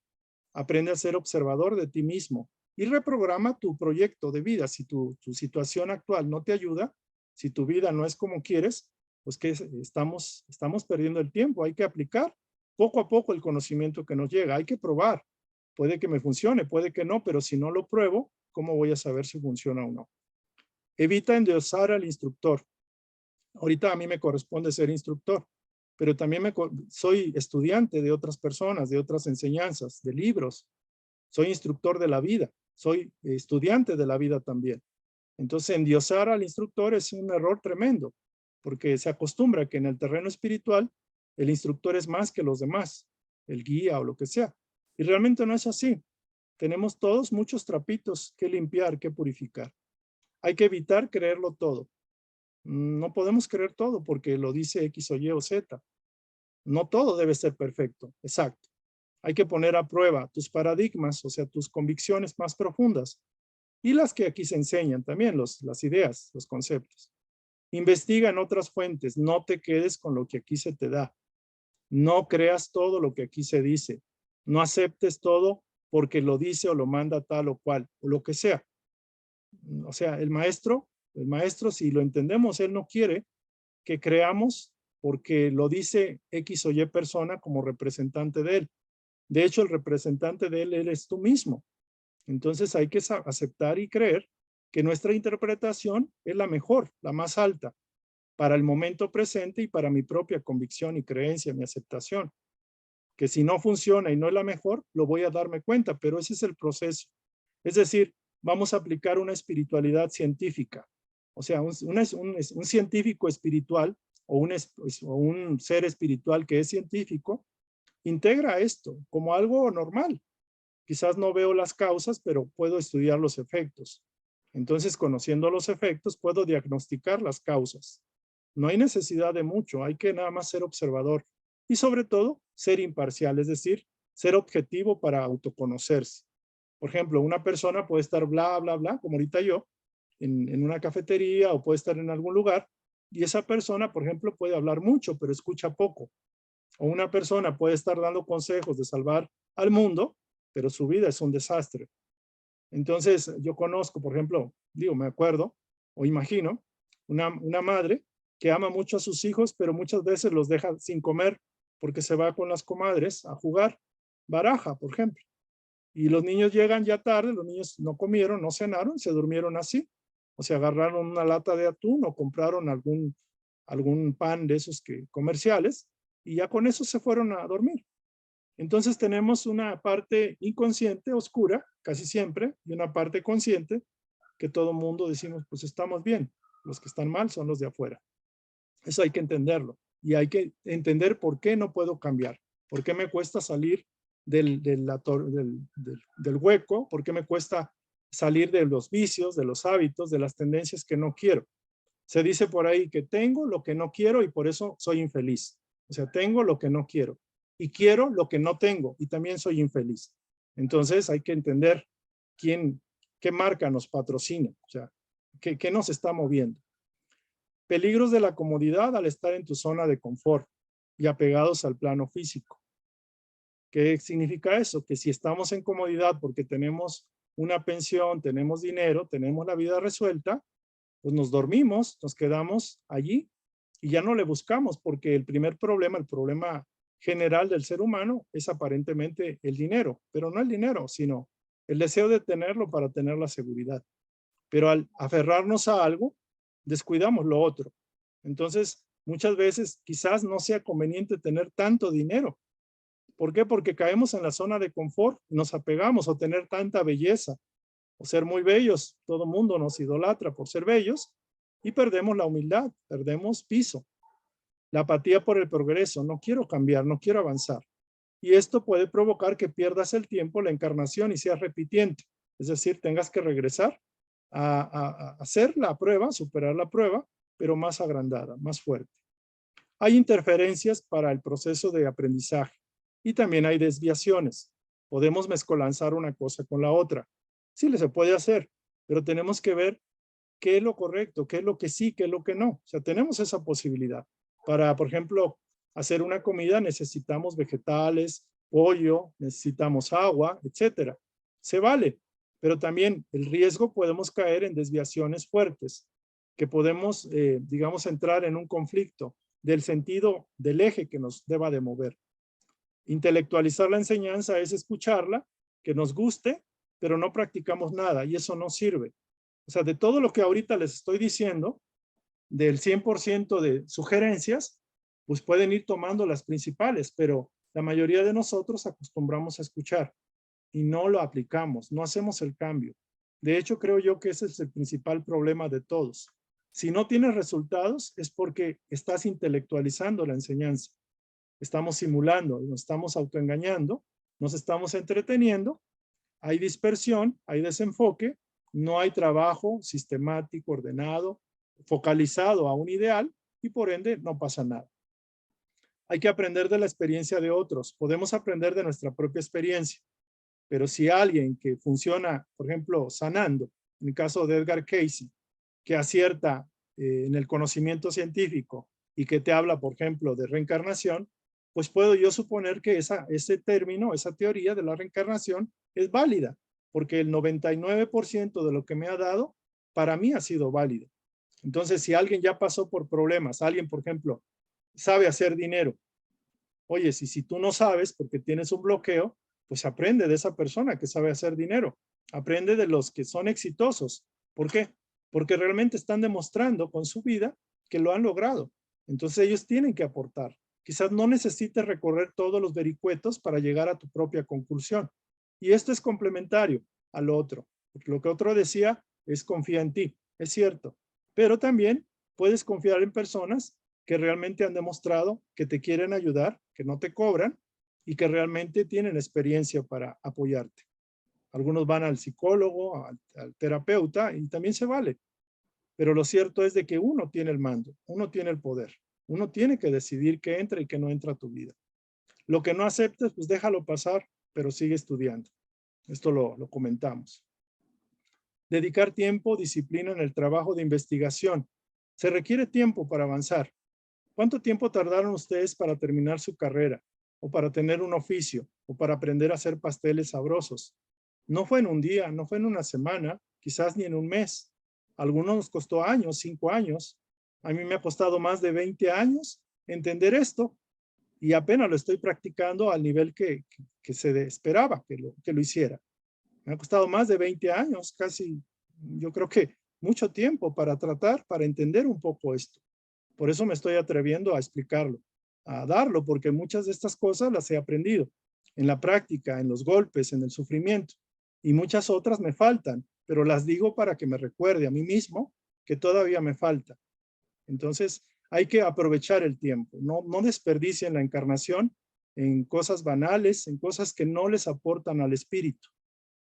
aprende a ser observador de ti mismo y reprograma tu proyecto de vida. Si tu situación actual no te ayuda, si tu vida no es como quieres, pues que estamos perdiendo el tiempo. Hay que aplicar poco a poco el conocimiento que nos llega. Hay que probar. Puede que me funcione, puede que no, pero si no lo pruebo, ¿cómo voy a saber si funciona o no? Evita endiosar al instructor. Ahorita a mí me corresponde ser instructor, pero también soy estudiante de otras personas, de otras enseñanzas, de libros. Soy instructor de la vida, soy estudiante de la vida también. Entonces, endiosar al instructor es un error tremendo, porque se acostumbra que en el terreno espiritual el instructor es más que los demás, el guía o lo que sea. Y realmente no es así. Tenemos todos muchos trapitos que limpiar, que purificar. Hay que evitar creerlo todo. No podemos creer todo porque lo dice X o Y o Z. No todo debe ser perfecto, exacto. Hay que poner a prueba tus paradigmas, o sea, tus convicciones más profundas y las que aquí se enseñan también, las ideas, los conceptos. Investiga en otras fuentes, no te quedes con lo que aquí se te da. No creas todo lo que aquí se dice. No aceptes todo porque lo dice o lo manda tal o cual, o lo que sea. O sea, el maestro, si lo entendemos, él no quiere que creamos porque lo dice X o Y persona como representante de él. De hecho, el representante de él eres tú mismo. Entonces hay que aceptar y creer que nuestra interpretación es la mejor, la más alta, para el momento presente y para mi propia convicción y creencia, mi aceptación. Que si no funciona y no es la mejor, lo voy a darme cuenta, pero ese es el proceso. Es decir, vamos a aplicar una espiritualidad científica. O sea, un científico espiritual o un ser espiritual que es científico, integra esto como algo normal. Quizás no veo las causas, pero puedo estudiar los efectos. Entonces, conociendo los efectos, puedo diagnosticar las causas. No hay necesidad de mucho, hay que nada más ser observador y sobre todo ser imparcial, es decir, ser objetivo para autoconocerse. Por ejemplo, una persona puede estar bla, bla, bla, como ahorita yo, en una cafetería o puede estar en algún lugar y esa persona, por ejemplo, puede hablar mucho, pero escucha poco. O una persona puede estar dando consejos de salvar al mundo, pero su vida es un desastre. Entonces, yo conozco, por ejemplo, me acuerdo o imagino una madre que ama mucho a sus hijos, pero muchas veces los deja sin comer porque se va con las comadres a jugar baraja, por ejemplo. Y los niños llegan ya tarde, los niños no comieron, no cenaron, se durmieron así. O se agarraron una lata de atún o compraron algún pan de esos comerciales y ya con eso se fueron a dormir. Entonces tenemos una parte inconsciente, oscura, casi siempre, y una parte consciente que todo mundo decimos, pues estamos bien. Los que están mal son los de afuera. Eso hay que entenderlo. Y hay que entender por qué no puedo cambiar. ¿Por qué me cuesta salir del hueco? ¿Por qué me cuesta salir de los vicios, de los hábitos, de las tendencias que no quiero? Se dice por ahí que tengo lo que no quiero y por eso soy infeliz. O sea, tengo lo que no quiero y quiero lo que no tengo y también soy infeliz. Entonces hay que entender qué marca nos patrocina, o sea, qué nos está moviendo. Peligros de la comodidad al estar en tu zona de confort y apegados al plano físico. ¿Qué significa eso? Que si estamos en comodidad porque tenemos una pensión, tenemos dinero, tenemos la vida resuelta, pues nos dormimos, nos quedamos allí y ya no le buscamos porque el problema general del ser humano es aparentemente el dinero, pero no el dinero, sino el deseo de tenerlo para tener la seguridad. Pero al aferrarnos a algo, descuidamos lo otro. Entonces, muchas veces quizás no sea conveniente tener tanto dinero. ¿Por qué? Porque caemos en la zona de confort, nos apegamos a tener tanta belleza, o ser muy bellos. Todo mundo nos idolatra por ser bellos y perdemos la humildad, perdemos piso. La apatía por el progreso, no quiero cambiar, no quiero avanzar. Y esto puede provocar que pierdas el tiempo, la encarnación y seas repitiente. Es decir, tengas que regresar a hacer la prueba, superar la prueba, pero más agrandada, más fuerte. Hay interferencias para el proceso de aprendizaje y también hay desviaciones. Podemos mezcolanzar una cosa con la otra. Sí, se puede hacer, pero tenemos que ver qué es lo correcto, qué es lo que sí, qué es lo que no. O sea, tenemos esa posibilidad. Para, por ejemplo, hacer una comida necesitamos vegetales, pollo, necesitamos agua, etcétera. Se vale, pero también el riesgo podemos caer en desviaciones fuertes, que podemos, digamos, entrar en un conflicto del sentido del eje que nos deba de mover. Intelectualizar la enseñanza es escucharla, que nos guste, pero no practicamos nada y eso no sirve. O sea, de todo lo que ahorita les estoy diciendo, del 100% de sugerencias, pues pueden ir tomando las principales, pero la mayoría de nosotros acostumbramos a escuchar y no lo aplicamos, no hacemos el cambio. De hecho, creo yo que ese es el principal problema de todos. Si no tienes resultados es porque estás intelectualizando la enseñanza. Estamos simulando, nos estamos autoengañando, nos estamos entreteniendo, hay dispersión, hay desenfoque, no hay trabajo sistemático, ordenado, focalizado a un ideal y por ende no pasa nada. Hay que aprender de la experiencia de otros, podemos aprender de nuestra propia experiencia, pero si alguien que funciona, por ejemplo, sanando, en el caso de Edgar Cayce, que acierta en el conocimiento científico y que te habla, por ejemplo, de reencarnación, pues puedo yo suponer que ese término, esa teoría de la reencarnación es válida, porque el 99% de lo que me ha dado, para mí ha sido válido. Entonces, si alguien ya pasó por problemas, alguien, por ejemplo, sabe hacer dinero, oye, si tú no sabes porque tienes un bloqueo, pues aprende de esa persona que sabe hacer dinero, aprende de los que son exitosos. ¿Por qué? Porque realmente están demostrando con su vida que lo han logrado. Entonces ellos tienen que aportar. Quizás no necesites recorrer todos los vericuetos para llegar a tu propia conclusión. Y esto es complementario al otro. Porque lo que otro decía es confía en ti. Es cierto. Pero también puedes confiar en personas que realmente han demostrado que te quieren ayudar, que no te cobran y que realmente tienen experiencia para apoyarte. Algunos van al psicólogo, al terapeuta y también se vale. Pero lo cierto es de que uno tiene el mando, uno tiene el poder. Uno tiene que decidir qué entra y qué no entra a tu vida. Lo que no aceptes, pues déjalo pasar, pero sigue estudiando. Esto lo comentamos. Dedicar tiempo, disciplina en el trabajo de investigación. Se requiere tiempo para avanzar. ¿Cuánto tiempo tardaron ustedes para terminar su carrera? ¿O para tener un oficio? ¿O para aprender a hacer pasteles sabrosos? No fue en un día, no fue en una semana, quizás ni en un mes. A algunos nos costó años, 5 años. A mí me ha costado más de 20 años entender esto y apenas lo estoy practicando al nivel que se esperaba que lo hiciera. Me ha costado más de 20 años, casi, yo creo que mucho tiempo para tratar, para entender un poco esto. Por eso me estoy atreviendo a explicarlo, a darlo, porque muchas de estas cosas las he aprendido en la práctica, en los golpes, en el sufrimiento. Y muchas otras me faltan, pero las digo para que me recuerde a mí mismo que todavía me falta. Entonces, hay que aprovechar el tiempo, no desperdicien la encarnación en cosas banales, en cosas que no les aportan al espíritu.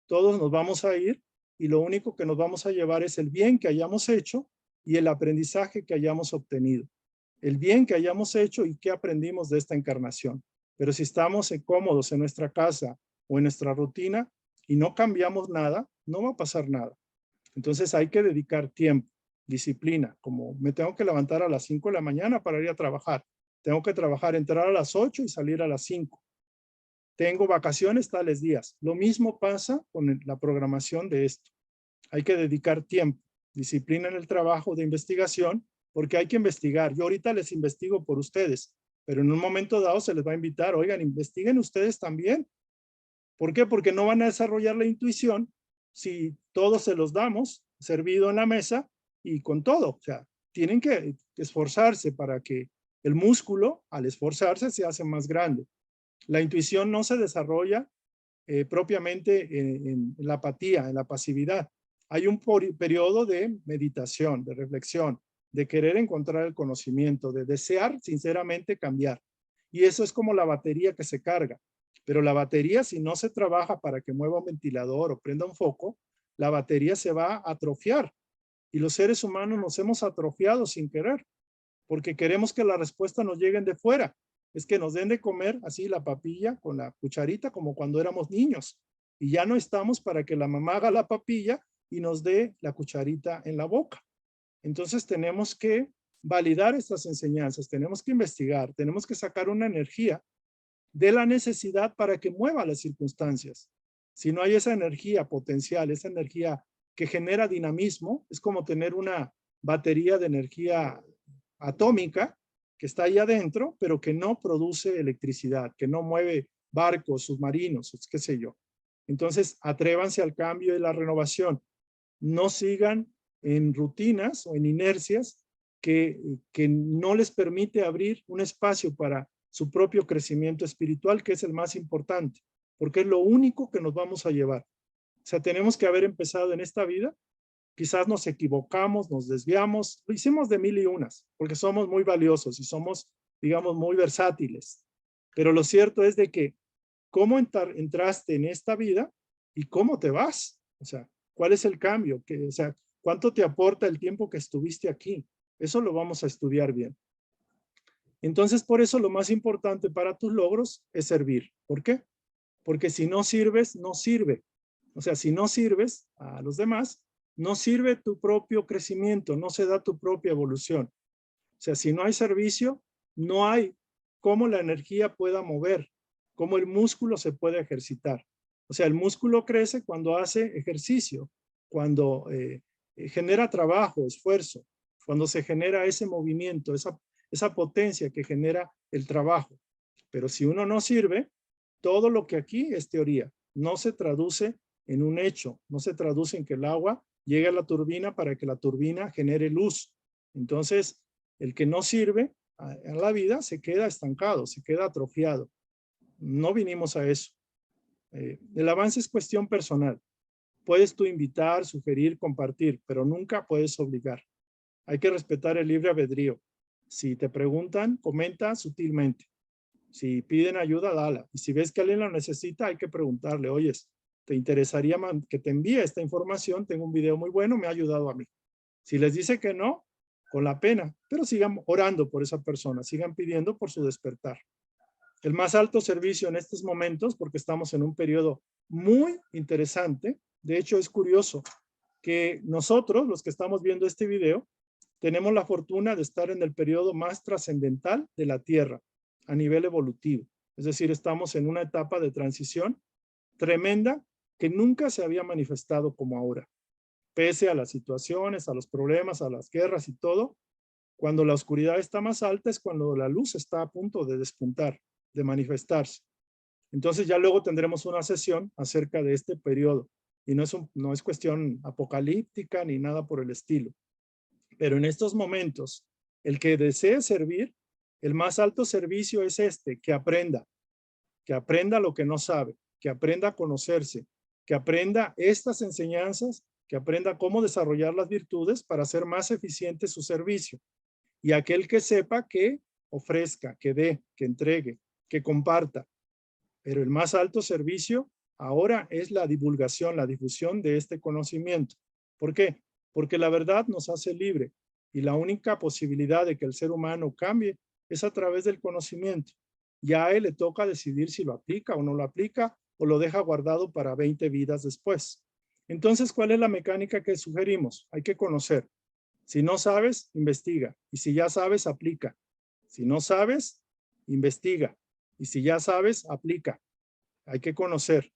Todos nos vamos a ir y lo único que nos vamos a llevar es el bien que hayamos hecho y el aprendizaje que hayamos obtenido. El bien que hayamos hecho y qué aprendimos de esta encarnación. Pero si estamos cómodos en nuestra casa o en nuestra rutina y no cambiamos nada, no va a pasar nada. Entonces hay que dedicar tiempo, disciplina, como me tengo que levantar a las 5 de la mañana para ir a trabajar. Tengo que trabajar, entrar a las 8 y salir a las 5. Tengo vacaciones tales días. Lo mismo pasa con la programación de esto. Hay que dedicar tiempo, disciplina en el trabajo de investigación, porque hay que investigar. Yo ahorita les investigo por ustedes, pero en un momento dado se les va a invitar, oigan, investiguen ustedes también. ¿Por qué? Porque no van a desarrollar la intuición si todos se los damos servido en la mesa y con todo. O sea, tienen que esforzarse para que el músculo, al esforzarse, se hace más grande. La intuición no se desarrolla propiamente en la apatía, en la pasividad. Hay un periodo de meditación, de reflexión, de querer encontrar el conocimiento, de desear sinceramente cambiar. Y eso es como la batería que se carga. Pero la batería, si no se trabaja para que mueva un ventilador o prenda un foco, la batería se va a atrofiar. Y los seres humanos nos hemos atrofiado sin querer, porque queremos que las respuestas nos lleguen de fuera. es que nos den de comer así la papilla con la cucharita como cuando éramos niños. Y ya no estamos para que la mamá haga la papilla y nos dé la cucharita en la boca. Entonces tenemos que validar estas enseñanzas, tenemos que investigar, tenemos que sacar una energía de la necesidad para que mueva las circunstancias. Si no hay esa energía potencial, esa energía que genera dinamismo, es como tener una batería de energía atómica que está ahí adentro, pero que no produce electricidad, que no mueve barcos, submarinos, qué sé yo. Entonces, atrévanse al cambio y la renovación. No sigan en rutinas o en inercias que no les permite abrir un espacio para su propio crecimiento espiritual, que es el más importante, porque es lo único que nos vamos a llevar. O sea, tenemos que haber empezado en esta vida, quizás nos equivocamos, nos desviamos, lo hicimos de mil y unas, porque somos muy valiosos y somos, digamos, muy versátiles. Pero lo cierto es de que cómo entraste en esta vida y cómo te vas. O sea, ¿cuál es el cambio? O sea, ¿cuánto te aporta el tiempo que estuviste aquí? Eso lo vamos a estudiar bien. Entonces, por eso lo más importante para tus logros es servir. ¿Por qué? Porque si no sirves, no sirve. O sea, si no sirves a los demás, no sirve tu propio crecimiento, no se da tu propia evolución. O sea, si no hay servicio, no hay cómo la energía pueda mover, cómo el músculo se puede ejercitar. O sea, el músculo crece cuando hace ejercicio, cuando genera trabajo, esfuerzo, cuando se genera ese movimiento, esa potencia que genera el trabajo. Pero si uno no sirve, todo lo que aquí es teoría, no se traduce en un hecho, no se traduce en que el agua llegue a la turbina para que la turbina genere luz. Entonces, el que no sirve en la vida se queda estancado, se queda atrofiado. No vinimos a eso. El avance es cuestión personal. Puedes tú invitar, sugerir, compartir, pero nunca puedes obligar. Hay que respetar el libre albedrío. Si te preguntan, comenta sutilmente. Si piden ayuda, dala. Y si ves que alguien lo necesita, hay que preguntarle, oyes, ¿te interesaría que te envíe esta información? Tengo un video muy bueno, me ha ayudado a mí. Si les dice que no, con la pena, pero sigan orando por esa persona, sigan pidiendo por su despertar. El más alto servicio en estos momentos, porque estamos en un periodo muy interesante, de hecho es curioso que nosotros, los que estamos viendo este video, tenemos la fortuna de estar en el periodo más trascendental de la Tierra a nivel evolutivo. Es decir, estamos en una etapa de transición tremenda que nunca se había manifestado como ahora. Pese a las situaciones, a los problemas, a las guerras y todo, cuando la oscuridad está más alta es cuando la luz está a punto de despuntar, de manifestarse. Entonces ya luego tendremos una sesión acerca de este periodo. Y no es cuestión apocalíptica ni nada por el estilo. Pero en estos momentos, el que desee servir, el más alto servicio es que aprenda lo que no sabe, que aprenda a conocerse, que aprenda estas enseñanzas, que aprenda cómo desarrollar las virtudes para hacer más eficiente su servicio. Y aquel que sepa que ofrezca, que dé, que entregue, que comparta. Pero el más alto servicio ahora es la divulgación, la difusión de este conocimiento. ¿Por qué? Porque la verdad nos hace libre y la única posibilidad de que el ser humano cambie es a través del conocimiento. Ya a él le toca decidir si lo aplica o no lo aplica o lo deja guardado para 20 vidas después. Entonces, ¿cuál es la mecánica que sugerimos? Hay que conocer. Si no sabes, investiga. Y si ya sabes, aplica. Si no sabes, investiga. Y si ya sabes, aplica. Hay que conocer.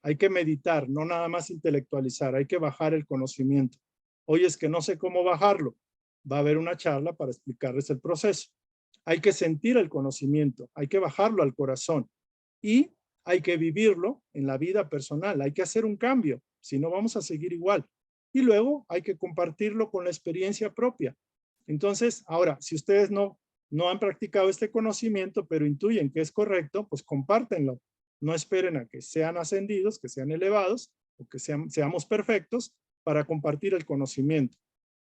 Hay que meditar, no nada más intelectualizar. Hay que bajar el conocimiento. Oye, es que no sé cómo bajarlo. Va a haber una charla para explicarles el proceso. Hay que sentir el conocimiento. Hay que bajarlo al corazón. Y hay que vivirlo en la vida personal. Hay que hacer un cambio. Si no, vamos a seguir igual. Y luego hay que compartirlo con la experiencia propia. Entonces, ahora, si ustedes no han practicado este conocimiento, pero intuyen que es correcto, pues compártenlo. No esperen a que sean ascendidos, que sean elevados, o que seamos perfectos para compartir el conocimiento.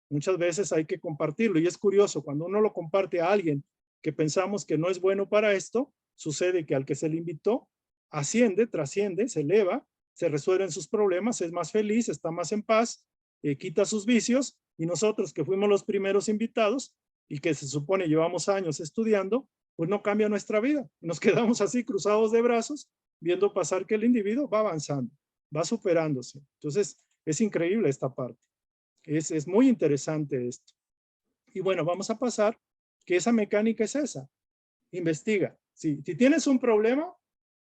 Muchas veces hay que compartirlo. Y es curioso, cuando uno lo comparte a alguien que pensamos que no es bueno para esto, sucede que al que se le invitó, asciende, trasciende, se eleva, se resuelven sus problemas, es más feliz, está más en paz, quita sus vicios, y nosotros que fuimos los primeros invitados y que se supone llevamos años estudiando, pues no cambia nuestra vida. Nos quedamos así cruzados de brazos, viendo pasar que el individuo va avanzando, va superándose. Entonces, es increíble esta parte. Es muy interesante esto. Y bueno, vamos a pasar, que esa mecánica es esa. Investiga. Si tienes un problema,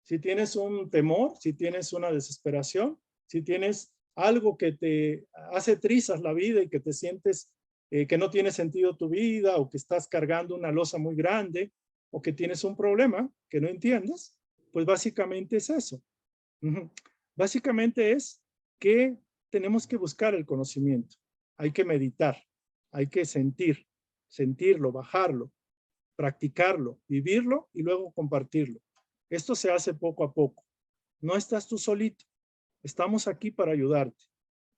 si tienes un temor, si tienes una desesperación, si tienes algo que te hace trizas la vida y que te sientes que no tiene sentido tu vida, o que estás cargando una losa muy grande, o que tienes un problema que no entiendes, pues básicamente es eso. Básicamente es que tenemos que buscar el conocimiento. Hay que meditar, hay que sentirlo, bajarlo, practicarlo, vivirlo y luego compartirlo. Esto se hace poco a poco. No estás tú solito. Estamos aquí para ayudarte.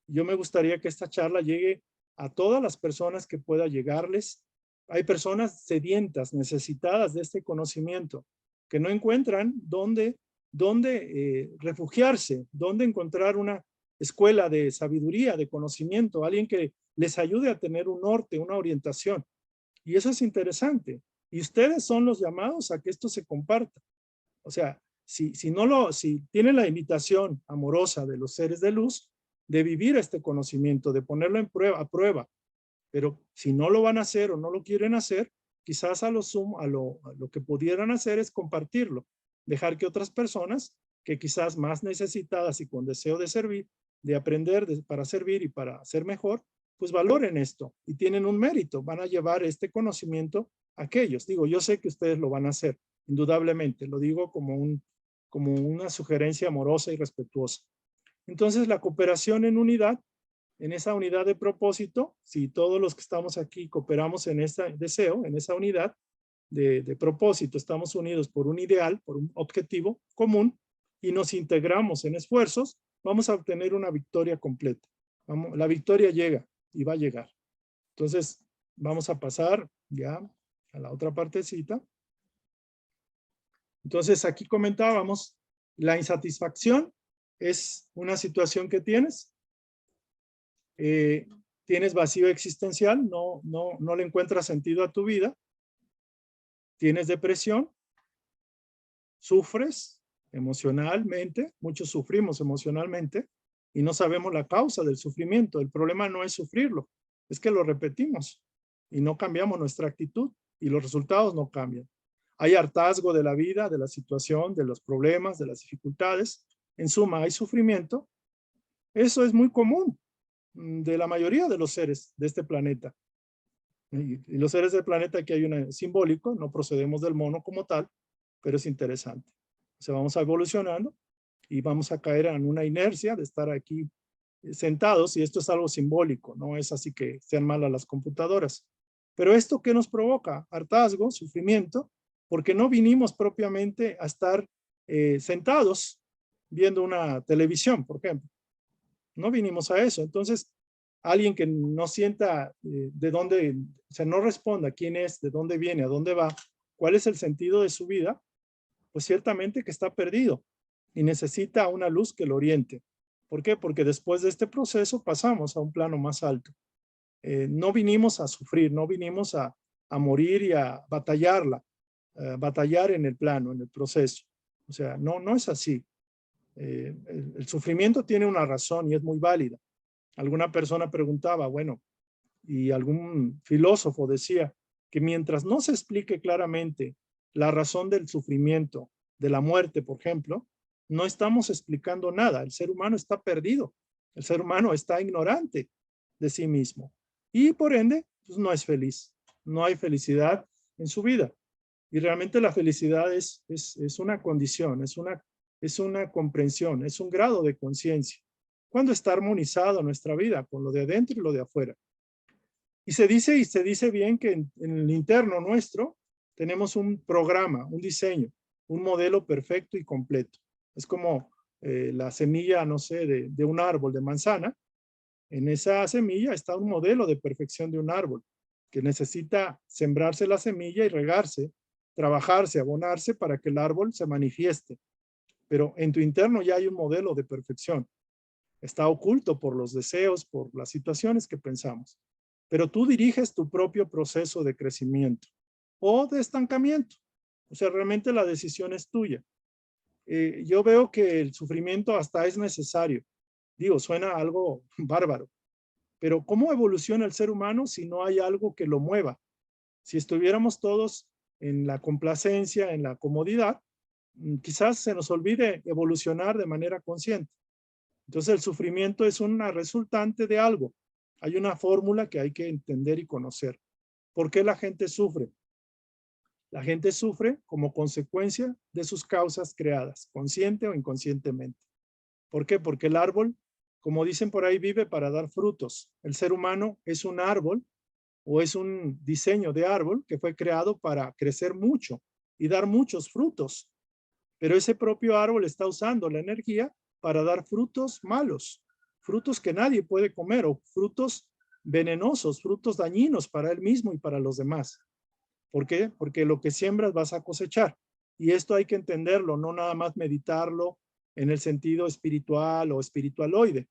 Yo me gustaría que esta charla llegue a todas las personas que pueda llegarles. Hay personas sedientas, necesitadas de este conocimiento, que no encuentran dónde refugiarse, dónde encontrar una escuela de sabiduría, de conocimiento, alguien que les ayude a tener un norte, una orientación. Y eso es interesante. Y ustedes son los llamados a que esto se comparta. O sea, si tienen la invitación amorosa de los seres de luz, de vivir este conocimiento, de ponerlo a prueba, pero si no lo van a hacer o no lo quieren hacer, quizás a lo que pudieran hacer es compartirlo, dejar que otras personas, que quizás más necesitadas y con deseo de servir, de aprender para servir y para ser mejor, pues valoren esto y tienen un mérito, van a llevar este conocimiento a aquellos. Digo, yo sé que ustedes lo van a hacer, indudablemente, lo digo como una sugerencia amorosa y respetuosa. Entonces, la cooperación en unidad, en esa unidad de propósito, si todos los que estamos aquí cooperamos en ese deseo, en esa unidad de propósito, estamos unidos por un ideal, por un objetivo común, y nos integramos en esfuerzos, vamos a obtener una victoria completa. La victoria llega y va a llegar. Entonces, vamos a pasar ya a la otra partecita. Entonces, aquí comentábamos, la insatisfacción es una situación que tienes. Tienes vacío existencial, no le encuentras sentido a tu vida. Tienes depresión, sufres emocionalmente, muchos sufrimos emocionalmente y no sabemos la causa del sufrimiento. El problema no es sufrirlo, es que lo repetimos y no cambiamos nuestra actitud y los resultados no cambian. Hay hartazgo de la vida, de la situación, de los problemas, de las dificultades. En suma, hay sufrimiento. Eso es muy común de la mayoría de los seres de este planeta. Y los seres del planeta, aquí hay un simbólico, no procedemos del mono como tal, pero es interesante. O sea, vamos evolucionando y vamos a caer en una inercia de estar aquí sentados, y esto es algo simbólico, no es así que sean malas las computadoras. Pero esto, ¿qué nos provoca? Hartazgo, sufrimiento, porque no vinimos propiamente a estar sentados viendo una televisión, por ejemplo. No vinimos a eso. Entonces, alguien que no sienta de dónde, o sea, no responda quién es, de dónde viene, a dónde va, cuál es el sentido de su vida, pues ciertamente que está perdido y necesita una luz que lo oriente. ¿Por qué? Porque después de este proceso pasamos a un plano más alto. No vinimos a sufrir, no vinimos a morir y a batallar en el plano, en el proceso. O sea, no es así. El sufrimiento tiene una razón y es muy válida. Alguna persona preguntaba, bueno, y algún filósofo decía que mientras no se explique claramente la razón del sufrimiento, de la muerte, por ejemplo, no estamos explicando nada. El ser humano está perdido. El ser humano está ignorante de sí mismo. Y por ende, pues no es feliz. No hay felicidad en su vida. Y realmente la felicidad es una condición, es una comprensión, es un grado de conciencia. Cuando está armonizado nuestra vida con lo de adentro y lo de afuera. Y se dice bien que en el interno nuestro tenemos un programa, un diseño, un modelo perfecto y completo. Es como la semilla, no sé, de un árbol de manzana. En esa semilla está un modelo de perfección de un árbol que necesita sembrarse la semilla y regarse, trabajarse, abonarse para que el árbol se manifieste. Pero en tu interno ya hay un modelo de perfección. Está oculto por los deseos, por las situaciones que pensamos. Pero tú diriges tu propio proceso de crecimiento o de estancamiento. O sea, realmente la decisión es tuya. Yo veo que el sufrimiento hasta es necesario. Digo, suena algo bárbaro, pero ¿cómo evoluciona el ser humano si no hay algo que lo mueva? Si estuviéramos todos en la complacencia, en la comodidad, quizás se nos olvide evolucionar de manera consciente. Entonces el sufrimiento es una resultante de algo. Hay una fórmula que hay que entender y conocer. ¿Por qué la gente sufre? La gente sufre como consecuencia de sus causas creadas, consciente o inconscientemente. ¿Por qué? Porque el árbol, como dicen por ahí, vive para dar frutos. El ser humano es un árbol o es un diseño de árbol que fue creado para crecer mucho y dar muchos frutos. Pero ese propio árbol está usando la energía para dar frutos malos, frutos que nadie puede comer o frutos venenosos, frutos dañinos para él mismo y para los demás. ¿Por qué? Porque lo que siembras vas a cosechar. Y esto hay que entenderlo, no nada más meditarlo en el sentido espiritual o espiritualoide.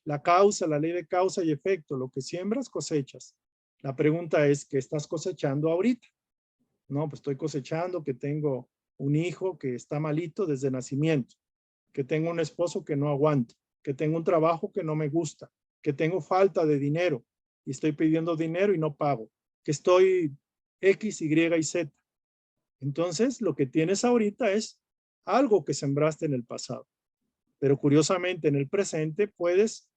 La causa, la ley de causa y efecto, lo que siembras, cosechas. La pregunta es, ¿qué estás cosechando ahorita? No, pues estoy cosechando que tengo un hijo que está malito desde nacimiento, que tengo un esposo que no aguanto, que tengo un trabajo que no me gusta, que tengo falta de dinero y estoy pidiendo dinero y no pago, que estoy X, Y y Z. Entonces, lo que tienes ahorita es algo que sembraste en el pasado. Pero curiosamente, en el presente puedes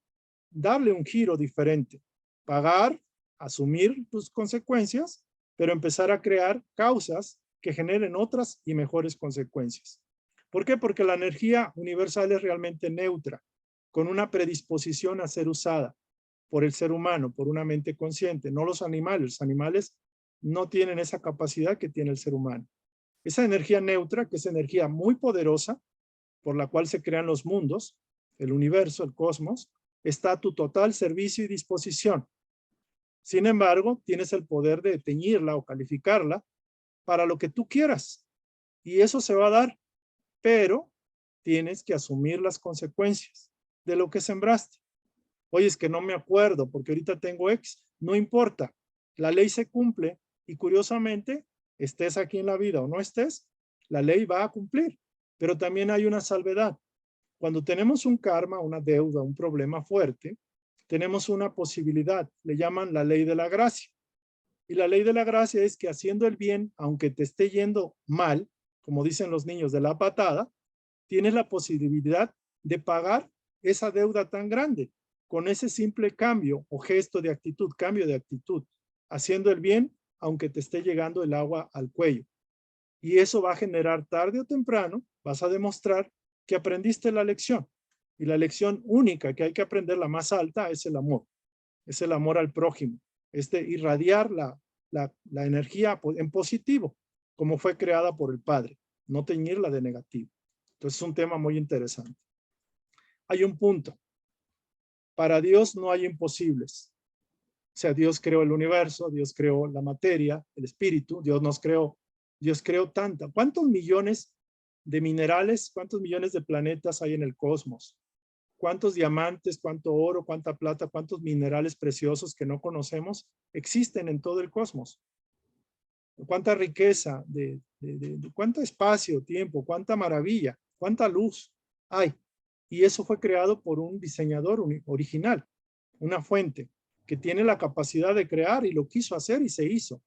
darle un giro diferente, pagar, asumir tus consecuencias, pero empezar a crear causas que generen otras y mejores consecuencias. ¿Por qué? Porque la energía universal es realmente neutra, con una predisposición a ser usada por el ser humano, por una mente consciente, no los animales. Los animales no tienen esa capacidad que tiene el ser humano. Esa energía neutra, que es energía muy poderosa, por la cual se crean los mundos, el universo, el cosmos, está a tu total servicio y disposición. Sin embargo, tienes el poder de teñirla o calificarla para lo que tú quieras. Y eso se va a dar, pero tienes que asumir las consecuencias de lo que sembraste. Oye, es que no me acuerdo porque ahorita tengo X. No importa, la ley se cumple y curiosamente, estés aquí en la vida o no estés, la ley va a cumplir. Pero también hay una salvedad. Cuando tenemos un karma, una deuda, un problema fuerte, tenemos una posibilidad, le llaman la ley de la gracia. Y la ley de la gracia es que haciendo el bien, aunque te esté yendo mal, como dicen los niños de la patada, tienes la posibilidad de pagar esa deuda tan grande con ese simple cambio o gesto de actitud, cambio de actitud, haciendo el bien, aunque te esté llegando el agua al cuello. Y eso va a generar tarde o temprano, vas a demostrar que aprendiste la lección. Y la lección única que hay que aprender, la más alta, es el amor al prójimo, irradiar la energía en positivo, como fue creada por el Padre, no teñirla de negativo. Entonces es un tema muy interesante. Hay un punto. Para Dios no hay imposibles. O sea, Dios creó el universo, Dios creó la materia, el espíritu, Dios creó tanta. ¿Cuántos millones de minerales, cuántos millones de planetas hay en el cosmos? ¿Cuántos diamantes, cuánto oro, cuánta plata, cuántos minerales preciosos que no conocemos existen en todo el cosmos? ¿Cuánta riqueza, cuánto espacio, tiempo, cuánta maravilla, cuánta luz hay? Y eso fue creado por un diseñador original, una fuente que tiene la capacidad de crear y lo quiso hacer y se hizo.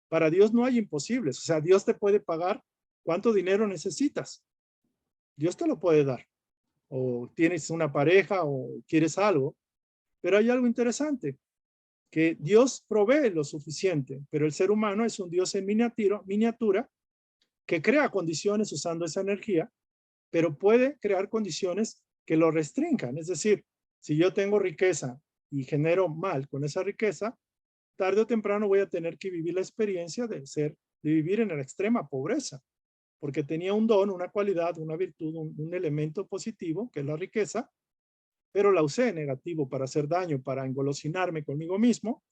Para Dios no hay imposibles. O sea, Dios te puede pagar cuánto dinero necesitas. Dios te lo puede dar. O tienes una pareja o quieres algo. Pero hay algo interesante, que Dios provee lo suficiente, pero el ser humano es un Dios en miniatura que crea condiciones usando esa energía, pero puede crear condiciones que lo restrinjan. Es decir, si yo tengo riqueza y genero mal con esa riqueza, tarde o temprano voy a tener que vivir la experiencia de vivir en la extrema pobreza, porque tenía un don, una cualidad, una virtud, un elemento positivo, que es la riqueza, pero la usé negativo para hacer daño, para engolosinarme conmigo mismo,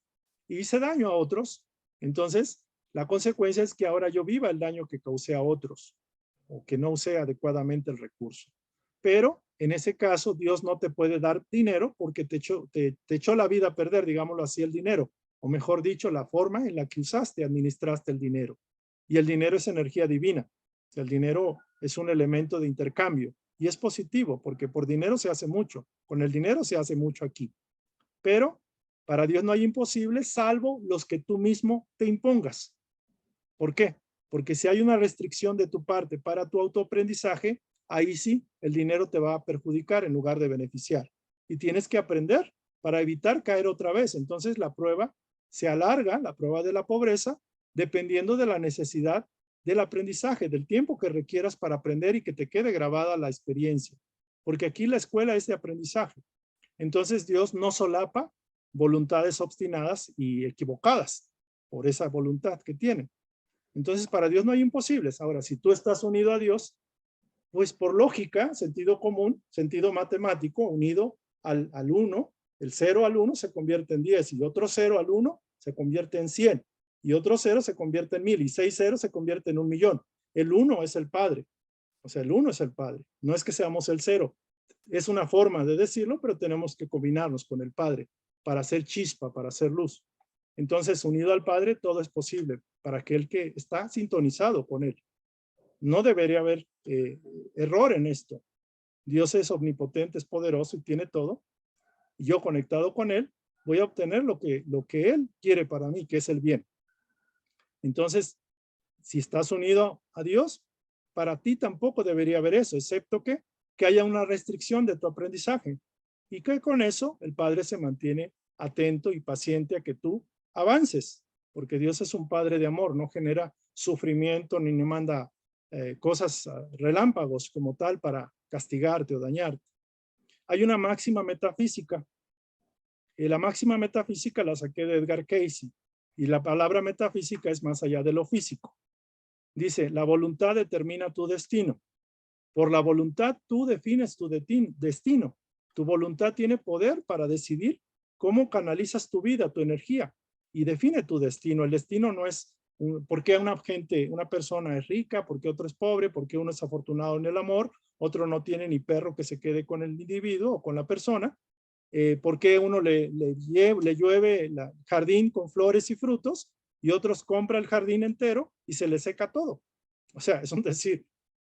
y hice daño a otros. Entonces, la consecuencia es que ahora yo viva el daño que causé a otros, o que no usé adecuadamente el recurso. Pero en ese caso, Dios no te puede dar dinero porque te echó la vida a perder, digámoslo así, el dinero, o mejor dicho, la forma en la que usaste, administraste el dinero. Y el dinero es energía divina. O sea, el dinero es un elemento de intercambio y es positivo porque por dinero se hace mucho. Con el dinero se hace mucho aquí. Pero para Dios no hay imposibles salvo los que tú mismo te impongas. ¿Por qué? Porque si hay una restricción de tu parte para tu autoaprendizaje, ahí sí el dinero te va a perjudicar en lugar de beneficiar. Y tienes que aprender para evitar caer otra vez. Entonces la prueba se alarga, la prueba de la pobreza, dependiendo de la necesidad del aprendizaje, del tiempo que requieras para aprender y que te quede grabada la experiencia. Porque aquí la escuela es de aprendizaje. Entonces Dios no solapa voluntades obstinadas y equivocadas por esa voluntad que tienen. Entonces para Dios no hay imposibles. Ahora, si tú estás unido a Dios, pues por lógica, sentido común, sentido matemático, unido al 1, el 0 al 1 se convierte en 10 y otro 0 al 1 se convierte en 100 y otro 0 se convierte en 1000 y 6 ceros se convierte en 1.000.000. El 1 es el Padre. O sea, el 1 es el Padre. No es que seamos el 0. Es una forma de decirlo, pero tenemos que combinarnos con el Padre para hacer chispa, para hacer luz. Entonces, unido al Padre, todo es posible para aquel que está sintonizado con Él. No debería haber error en esto. Dios es omnipotente, es poderoso y tiene todo. Y yo conectado con Él, voy a obtener lo que Él quiere para mí, que es el bien. Entonces, si estás unido a Dios, para ti tampoco debería haber eso, excepto que haya una restricción de tu aprendizaje. Y que con eso el Padre se mantiene atento y paciente a que tú avances, porque Dios es un Padre de amor, no genera sufrimiento ni manda cosas, relámpagos como tal para castigarte o dañarte. Hay una máxima metafísica. La máxima metafísica la saqué de Edgar Cayce y la palabra metafísica es más allá de lo físico. Dice, la voluntad determina tu destino. Por la voluntad tú defines tu destino. Tu voluntad tiene poder para decidir cómo canalizas tu vida, tu energía y define tu destino. El destino no es por qué una persona es rica, por qué otro es pobre, por qué uno es afortunado en el amor, otro no tiene ni perro que se quede con el individuo o con la persona, por qué uno le llueve el jardín con flores y frutos y otros compra el jardín entero y se le seca todo. O sea, es un decir.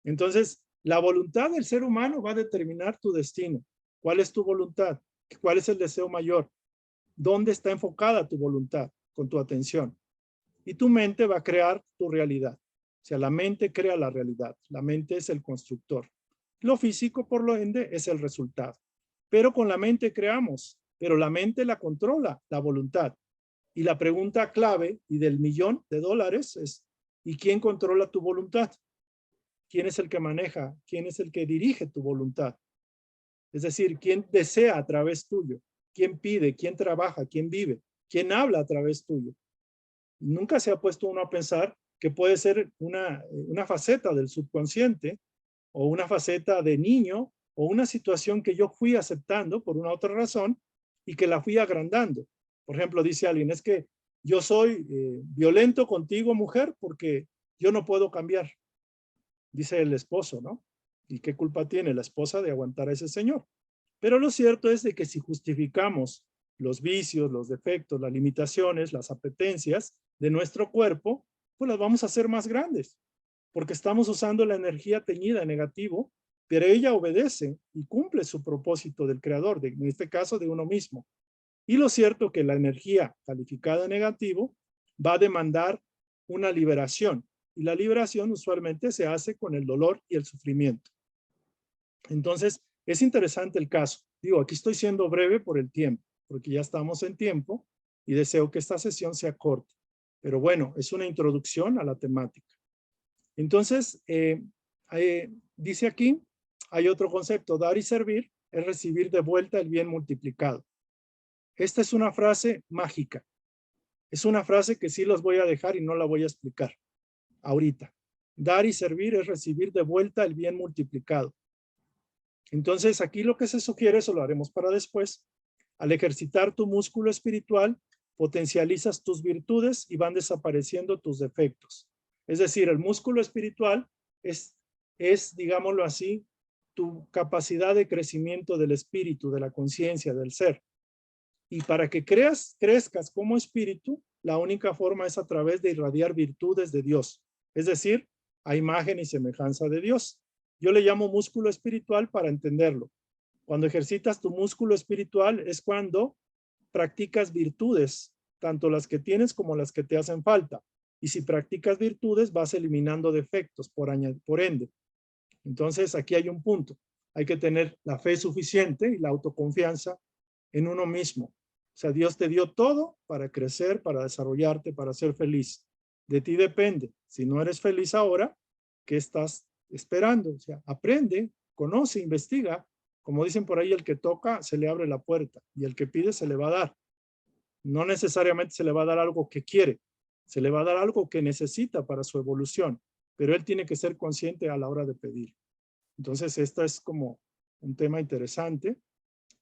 Entonces, la voluntad del ser humano va a determinar tu destino. ¿Cuál es tu voluntad? ¿Cuál es el deseo mayor? ¿Dónde está enfocada tu voluntad con tu atención? Y tu mente va a crear tu realidad. O sea, la mente crea la realidad. La mente es el constructor. Lo físico, por lo ende, es el resultado. Pero con la mente creamos, pero la mente la controla, la voluntad. Y la pregunta clave y del $1.000.000 es, ¿y quién controla tu voluntad? ¿Quién es el que maneja? ¿Quién es el que dirige tu voluntad? Es decir, ¿quién desea a través tuyo? ¿Quién pide? ¿Quién trabaja? ¿Quién vive? ¿Quién habla a través tuyo? Nunca se ha puesto uno a pensar que puede ser una faceta del subconsciente o una faceta de niño o una situación que yo fui aceptando por una otra razón y que la fui agrandando. Por ejemplo, dice alguien, es que yo soy violento contigo, mujer, porque yo no puedo cambiar. Dice el esposo, ¿no? ¿Y qué culpa tiene la esposa de aguantar a ese señor? Pero lo cierto es de que si justificamos los vicios, los defectos, las limitaciones, las apetencias de nuestro cuerpo, pues las vamos a hacer más grandes, porque estamos usando la energía teñida en negativo, pero ella obedece y cumple su propósito del creador, en este caso de uno mismo. Y lo cierto que la energía calificada en negativo va a demandar una liberación, y la liberación usualmente se hace con el dolor y el sufrimiento. Entonces, es interesante el caso. Digo, aquí estoy siendo breve por el tiempo, porque ya estamos en tiempo y deseo que esta sesión sea corta. Pero bueno, es una introducción a la temática. Entonces, dice aquí, hay otro concepto, dar y servir es recibir de vuelta el bien multiplicado. Esta es una frase mágica. Es una frase que sí los voy a dejar y no la voy a explicar ahorita. Dar y servir es recibir de vuelta el bien multiplicado. Entonces, aquí lo que se sugiere, eso lo haremos para después, al ejercitar tu músculo espiritual, potencializas tus virtudes y van desapareciendo tus defectos. Es decir, el músculo espiritual es, digámoslo así, tu capacidad de crecimiento del espíritu, de la conciencia, del ser. Y para que crezcas como espíritu, la única forma es a través de irradiar virtudes de Dios. es decir, a imagen y semejanza de Dios. Yo le llamo músculo espiritual para entenderlo. Cuando ejercitas tu músculo espiritual es cuando practicas virtudes, tanto las que tienes como las que te hacen falta. Y si practicas virtudes, vas eliminando defectos por ende. Entonces, aquí hay un punto. Hay que tener la fe suficiente y la autoconfianza en uno mismo. O sea, Dios te dio todo para crecer, para desarrollarte, para ser feliz. De ti depende. Si no eres feliz ahora, ¿qué estás esperando? O sea, aprende, conoce, investiga. Como dicen por ahí, el que toca se le abre la puerta y el que pide se le va a dar. No necesariamente se le va a dar algo que quiere, se le va a dar algo que necesita para su evolución, pero él tiene que ser consciente a la hora de pedir. Entonces, esta es como un tema interesante.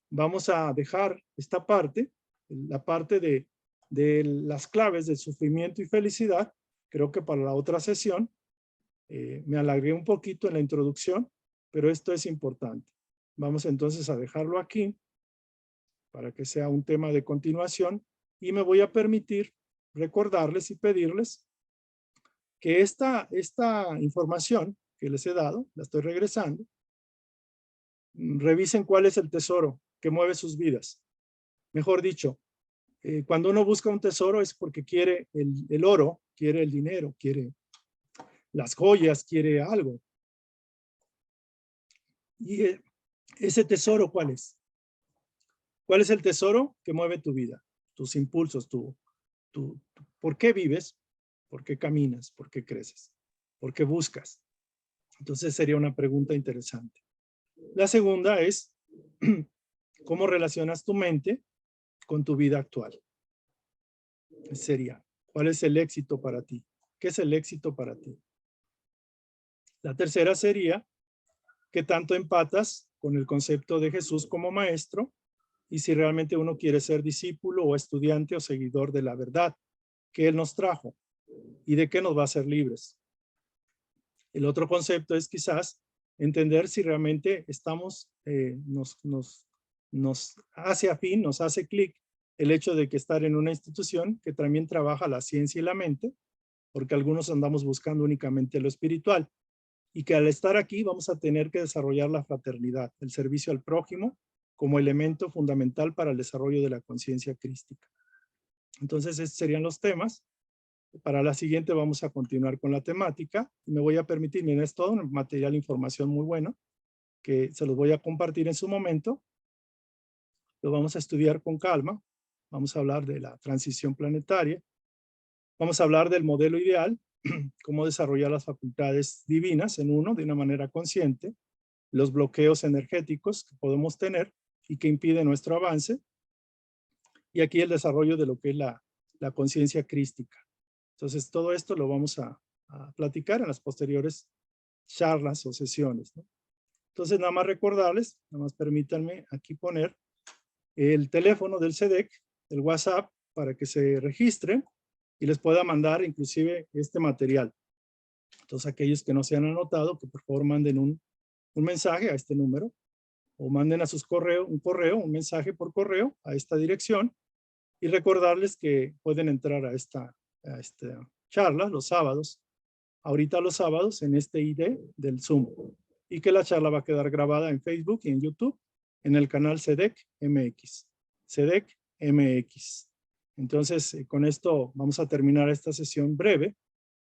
Vamos a dejar esta parte, la parte de las claves del sufrimiento y felicidad, creo que para la otra sesión. Me alargué un poquito en la introducción, pero esto es importante. Vamos entonces a dejarlo aquí para que sea un tema de continuación y me voy a permitir recordarles y pedirles que esta información que les he dado, la estoy regresando, revisen cuál es el tesoro que mueve sus vidas. Mejor dicho, cuando uno busca un tesoro es porque quiere el oro, quiere el dinero, quiere las joyas, quiere algo. Y ese tesoro, ¿cuál es? ¿Cuál es el tesoro que mueve tu vida? Tus impulsos, ¿por qué vives? ¿Por qué caminas? ¿Por qué creces? ¿Por qué buscas? Entonces sería una pregunta interesante. La segunda es, ¿cómo relacionas tu mente con tu vida actual? Sería, ¿cuál es el éxito para ti? ¿Qué es el éxito para ti? La tercera sería, ¿qué tanto empatas con el concepto de Jesús como maestro? Y si realmente uno quiere ser discípulo o estudiante o seguidor de la verdad que Él nos trajo y de qué nos va a hacer libres. El otro concepto es quizás entender si realmente estamos, nos hace afín, nos hace clic el hecho de que estar en una institución que también trabaja la ciencia y la mente, porque algunos andamos buscando únicamente lo espiritual, y que al estar aquí vamos a tener que desarrollar la fraternidad, el servicio al prójimo, como elemento fundamental para el desarrollo de la conciencia crística. Entonces, estos serían los temas. Para la siguiente vamos a continuar con la temática. Me voy a permitir, miren, es todo un material, información muy bueno, que se los voy a compartir en su momento. Lo vamos a estudiar con calma. Vamos a hablar de la transición planetaria. Vamos a hablar del modelo ideal, cómo desarrollar las facultades divinas en uno de una manera consciente, los bloqueos energéticos que podemos tener y que impiden nuestro avance, y aquí el desarrollo de lo que es la conciencia crística. Entonces, todo esto lo vamos a platicar en las posteriores charlas o sesiones, ¿no? Entonces, nada más recordarles, nada más permítanme aquí poner el teléfono del CEDEC, el WhatsApp, para que se registren y les pueda mandar inclusive este material. Entonces, aquellos que no se han anotado, que por favor manden un mensaje a este número o manden a sus correos, un mensaje por correo a esta dirección y recordarles que pueden entrar a esta charla los sábados, ahorita los sábados en este ID del Zoom, y que la charla va a quedar grabada en Facebook y en YouTube en el canal CEDEC MX. CEDEC MX. Entonces, con esto vamos a terminar esta sesión breve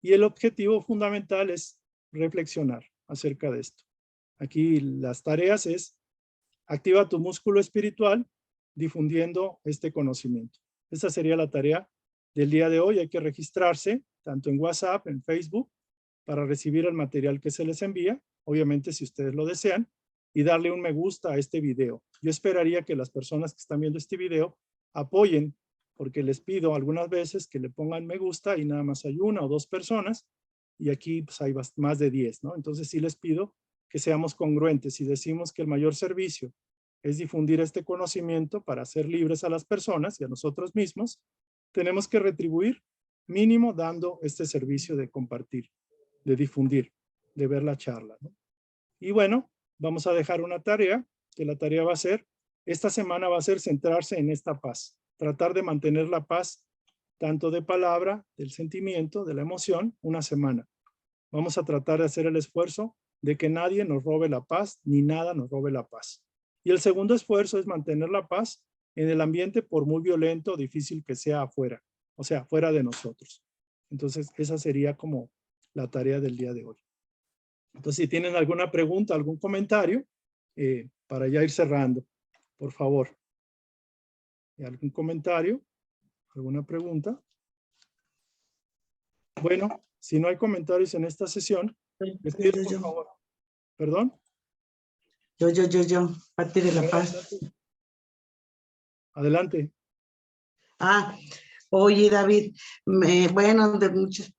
y el objetivo fundamental es reflexionar acerca de esto. Aquí las tareas es activa tu músculo espiritual difundiendo este conocimiento. Esta sería la tarea del día de hoy. Hay que registrarse tanto en WhatsApp, en Facebook, para recibir el material que se les envía, obviamente si ustedes lo desean, y darle un me gusta a este video. Yo esperaría que las personas que están viendo este video apoyen, porque les pido algunas veces que le pongan me gusta y nada más hay una o dos personas, y aquí pues, hay más de 10, ¿no? Entonces sí les pido que seamos congruentes y decimos que el mayor servicio es difundir este conocimiento para hacer libres a las personas y a nosotros mismos. Tenemos que retribuir mínimo dando este servicio de compartir, de difundir, de ver la charla, ¿no? Y bueno, vamos a dejar una tarea, que la tarea va a ser, esta semana va a ser centrarse en esta paz, tratar de mantener la paz tanto de palabra, del sentimiento, de la emoción, una semana. Vamos a tratar de hacer el esfuerzo de que nadie nos robe la paz, ni nada nos robe la paz. Y el segundo esfuerzo es mantener la paz en el ambiente, por muy violento o difícil que sea afuera, o sea, fuera de nosotros. Entonces, esa sería como la tarea del día de hoy. Entonces, si tienen alguna pregunta, algún comentario, para ya ir cerrando, por favor. ¿Algún comentario? ¿Alguna pregunta? Bueno, si no hay comentarios en esta sesión, les pido por favor. ¿Perdón? Yo, Pati de La Paz. Adelante. Oye, David, bueno, de muchos,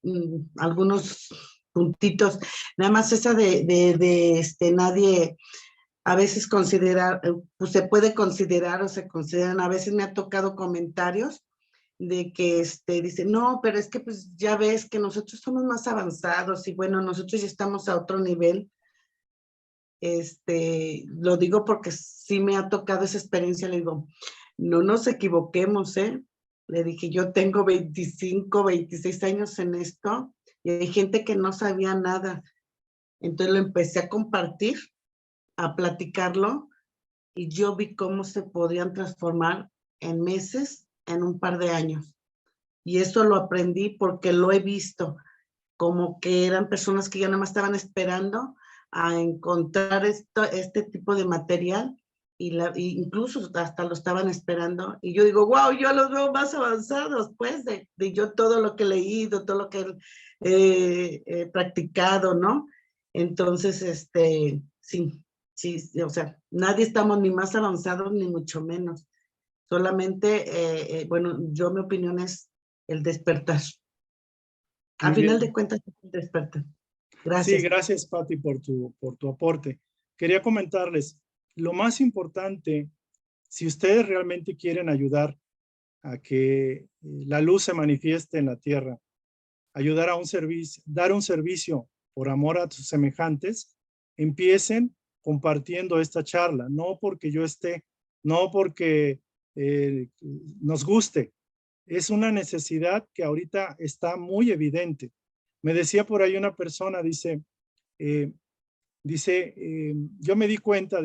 algunos puntitos, nada más esa de nadie, a veces considerar, pues se puede considerar o se consideran, a veces me ha tocado comentarios de que dicen, no, pero es que pues ya ves que nosotros somos más avanzados y bueno, nosotros ya estamos a otro nivel. Lo digo porque sí me ha tocado esa experiencia, le digo, no nos equivoquemos, ¿eh? Le dije, yo tengo 25, 26 años en esto y hay gente que no sabía nada. Entonces lo empecé a compartir, a platicarlo y yo vi cómo se podían transformar en meses, en un par de años. Y eso lo aprendí porque lo he visto, como que eran personas que ya nada más estaban esperando a encontrar este tipo de material y incluso hasta lo estaban esperando. Y yo digo, wow, yo los veo más avanzados, pues, de yo todo lo que he leído, todo lo que he practicado, ¿no? Entonces, sí, o sea, nadie estamos ni más avanzados ni mucho menos. Solamente, bueno, mi opinión es el despertar. Muy Al final bien. de cuentas, es el despertar. Sí, Gracias. gracias, Pati, por tu aporte. Quería comentarles, lo más importante, si ustedes realmente quieren ayudar a que la luz se manifieste en la tierra, ayudar a un servicio, dar un servicio por amor a sus semejantes, empiecen compartiendo esta charla, no porque yo esté, no porque nos guste, es una necesidad que ahorita está muy evidente. Me decía por ahí una persona, eh, yo me di cuenta,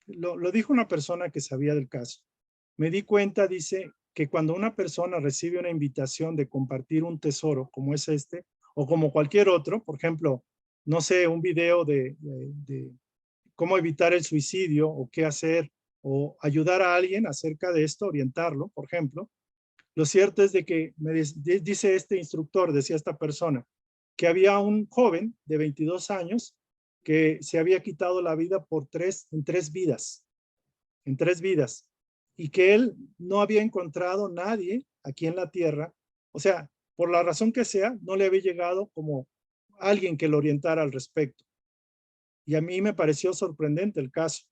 lo dijo una persona que sabía del caso, me di cuenta, dice, que cuando una persona recibe una invitación de compartir un tesoro como es este, o como cualquier otro, por ejemplo, no sé, un video de cómo evitar el suicidio o qué hacer, o ayudar a alguien acerca de esto, orientarlo, por ejemplo, lo cierto es de que dice este instructor, decía esta persona, que había un joven de 22 años que se había quitado la vida en tres vidas, y que él no había encontrado nadie aquí en la tierra, o sea, por la razón que sea, no le había llegado como alguien que lo orientara al respecto. Y a mí me pareció sorprendente el caso,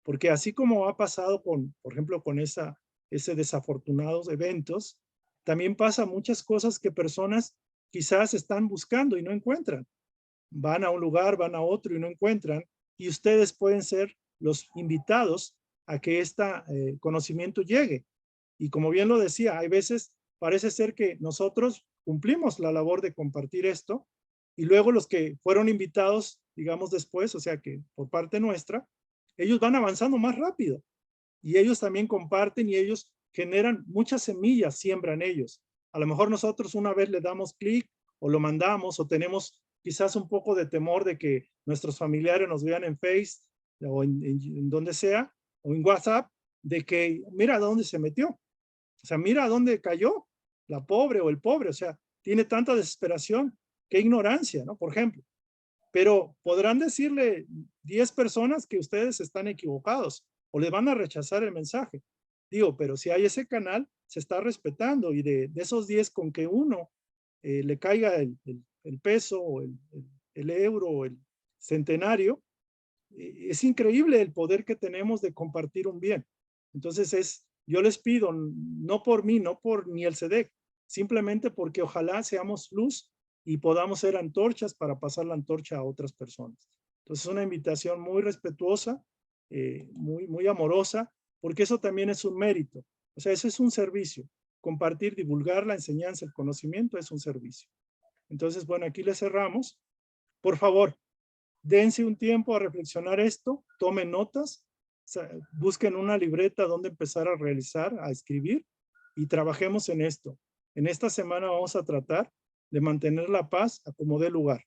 porque así como ha pasado por ejemplo, con ese desafortunados eventos, también pasa muchas cosas que personas quizás están buscando y no encuentran. Van a un lugar, van a otro y no encuentran, y ustedes pueden ser los invitados a que este conocimiento llegue. Y como bien lo decía, hay veces parece ser que nosotros cumplimos la labor de compartir esto, y luego los que fueron invitados, digamos después, o sea que por parte nuestra, ellos van avanzando más rápido y ellos también comparten y ellos generan muchas semillas, siembran ellos. A lo mejor nosotros una vez le damos clic o lo mandamos o tenemos quizás un poco de temor de que nuestros familiares nos vean en Face o en donde sea, o en WhatsApp, de que mira dónde se metió. O sea, mira dónde cayó la pobre o el pobre. O sea, tiene tanta desesperación, qué ignorancia, ¿no? Por ejemplo. Pero podrán decirle 10 personas que ustedes están equivocados o les van a rechazar el mensaje. Digo, pero si hay ese canal, se está respetando y de esos 10 con que uno le caiga el peso o el euro o el centenario, es increíble el poder que tenemos de compartir un bien. Entonces yo les pido, no por mí, no por ni el SEDEC, simplemente porque ojalá seamos luz y podamos ser antorchas para pasar la antorcha a otras personas. Entonces, una invitación muy respetuosa, muy amorosa, porque eso también es un mérito. O sea, eso es un servicio. Compartir, divulgar la enseñanza, el conocimiento es un servicio. Entonces, bueno, aquí le cerramos. Por favor, dense un tiempo a reflexionar esto, tomen notas, busquen una libreta donde empezar a realizar, a escribir y trabajemos en esto. En esta semana vamos a tratar de mantener la paz a como dé lugar,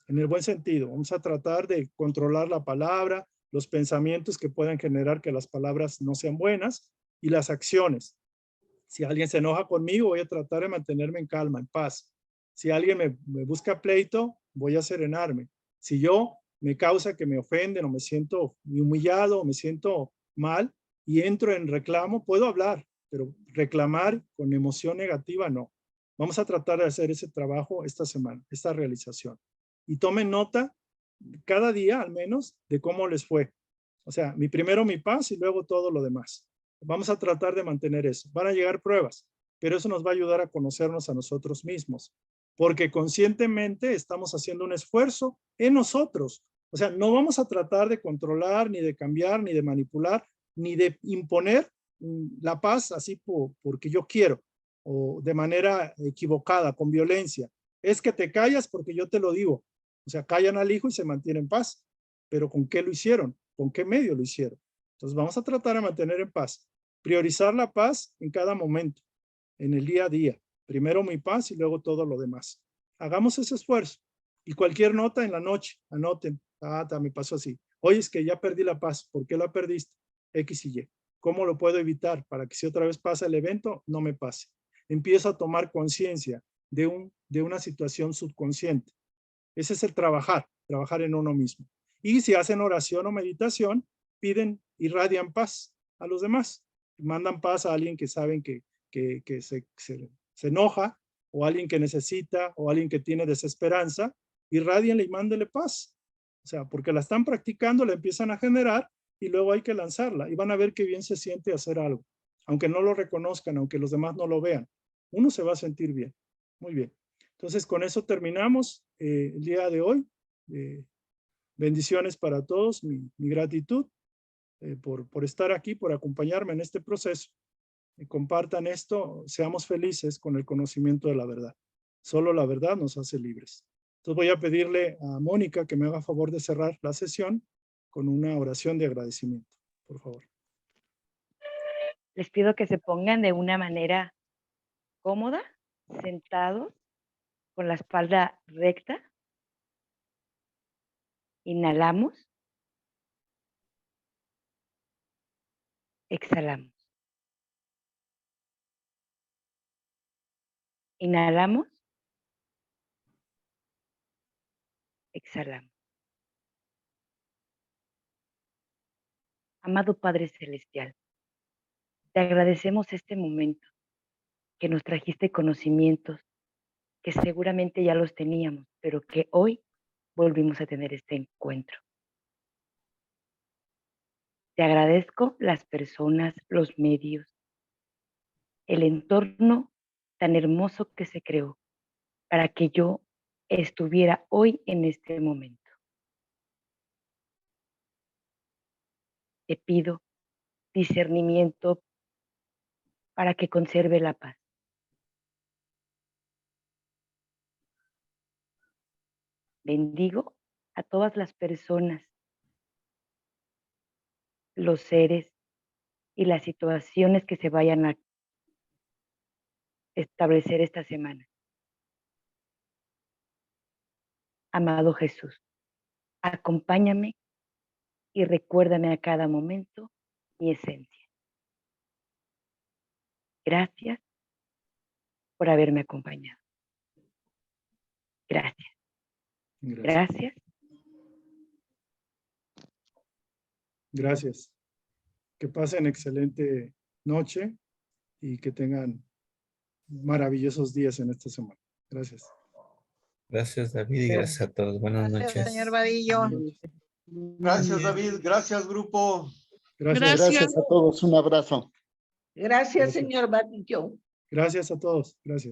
en el buen sentido. Vamos a tratar de controlar la palabra, los pensamientos que puedan generar que las palabras no sean buenas y las acciones. Si alguien se enoja conmigo, voy a tratar de mantenerme en calma, en paz. Si alguien me busca pleito, voy a serenarme. Si yo me causa que me ofenden o me siento humillado o me siento mal y entro en reclamo, puedo hablar, pero reclamar con emoción negativa, no. Vamos a tratar de hacer ese trabajo esta semana, esta realización. Y tomen nota cada día al menos de cómo les fue. O sea, primero mi paz y luego todo lo demás. Vamos a tratar de mantener eso. Van a llegar pruebas, pero eso nos va a ayudar a conocernos a nosotros mismos, porque conscientemente estamos haciendo un esfuerzo en nosotros. O sea, no vamos a tratar de controlar, ni de cambiar, ni de manipular, ni de imponer la paz así porque yo quiero, o de manera equivocada, con violencia. Es que te callas porque yo te lo digo. O sea, callan al hijo y se mantiene en paz. Pero ¿con qué lo hicieron? ¿Con qué medio lo hicieron? Entonces vamos a tratar de mantener en paz. Priorizar la paz en cada momento, en el día a día. Primero mi paz y luego todo lo demás. Hagamos ese esfuerzo. Y cualquier nota en la noche, anoten. Me pasó así. Oye, es que ya perdí la paz. ¿Por qué la perdiste? X y Y. ¿Cómo lo puedo evitar para que si otra vez pasa el evento, no me pase? Empiezo a tomar conciencia de una situación subconsciente. Ese es el trabajar en uno mismo. Y si hacen oración o meditación, piden, irradian paz a los demás. Mandan paz a alguien que saben que se enoja, o alguien que necesita, o alguien que tiene desesperanza, irradienle y mándenle paz. O sea, porque la están practicando, la empiezan a generar, y luego hay que lanzarla, y van a ver qué bien se siente hacer algo. Aunque no lo reconozcan, aunque los demás no lo vean, uno se va a sentir bien. Muy bien. Entonces, con eso terminamos el día de hoy. Bendiciones para todos, mi gratitud por estar aquí, por acompañarme en este proceso. Compartan esto, seamos felices con el conocimiento de la verdad. Solo la verdad nos hace libres. Entonces voy a pedirle a Mónica que me haga favor de cerrar la sesión con una oración de agradecimiento, por favor. Les pido que se pongan de una manera cómoda, sentados, con la espalda recta. Inhalamos. Exhalamos. Inhalamos. Exhalamos. Amado Padre Celestial, te agradecemos este momento que nos trajiste conocimientos que seguramente ya los teníamos, pero que hoy volvimos a tener este encuentro. Te agradezco las personas, los medios, el entorno tan hermoso que se creó para que yo estuviera hoy en este momento. Te pido discernimiento para que conserve la paz. Bendigo a todas las personas, los seres y las situaciones que se vayan a establecer esta semana. Amado Jesús, acompáñame y recuérdame a cada momento mi esencia. Gracias por haberme acompañado. Gracias. Gracias. Gracias. Que pasen excelente noche y que tengan maravillosos días en esta semana. Gracias. Gracias, David, y gracias a todos. Buenas noches. Gracias, señor Vadillo. Gracias, David. Gracias, grupo. Gracias. Gracias a todos. Un abrazo. Gracias, señor Vadillo. Gracias a todos. Gracias.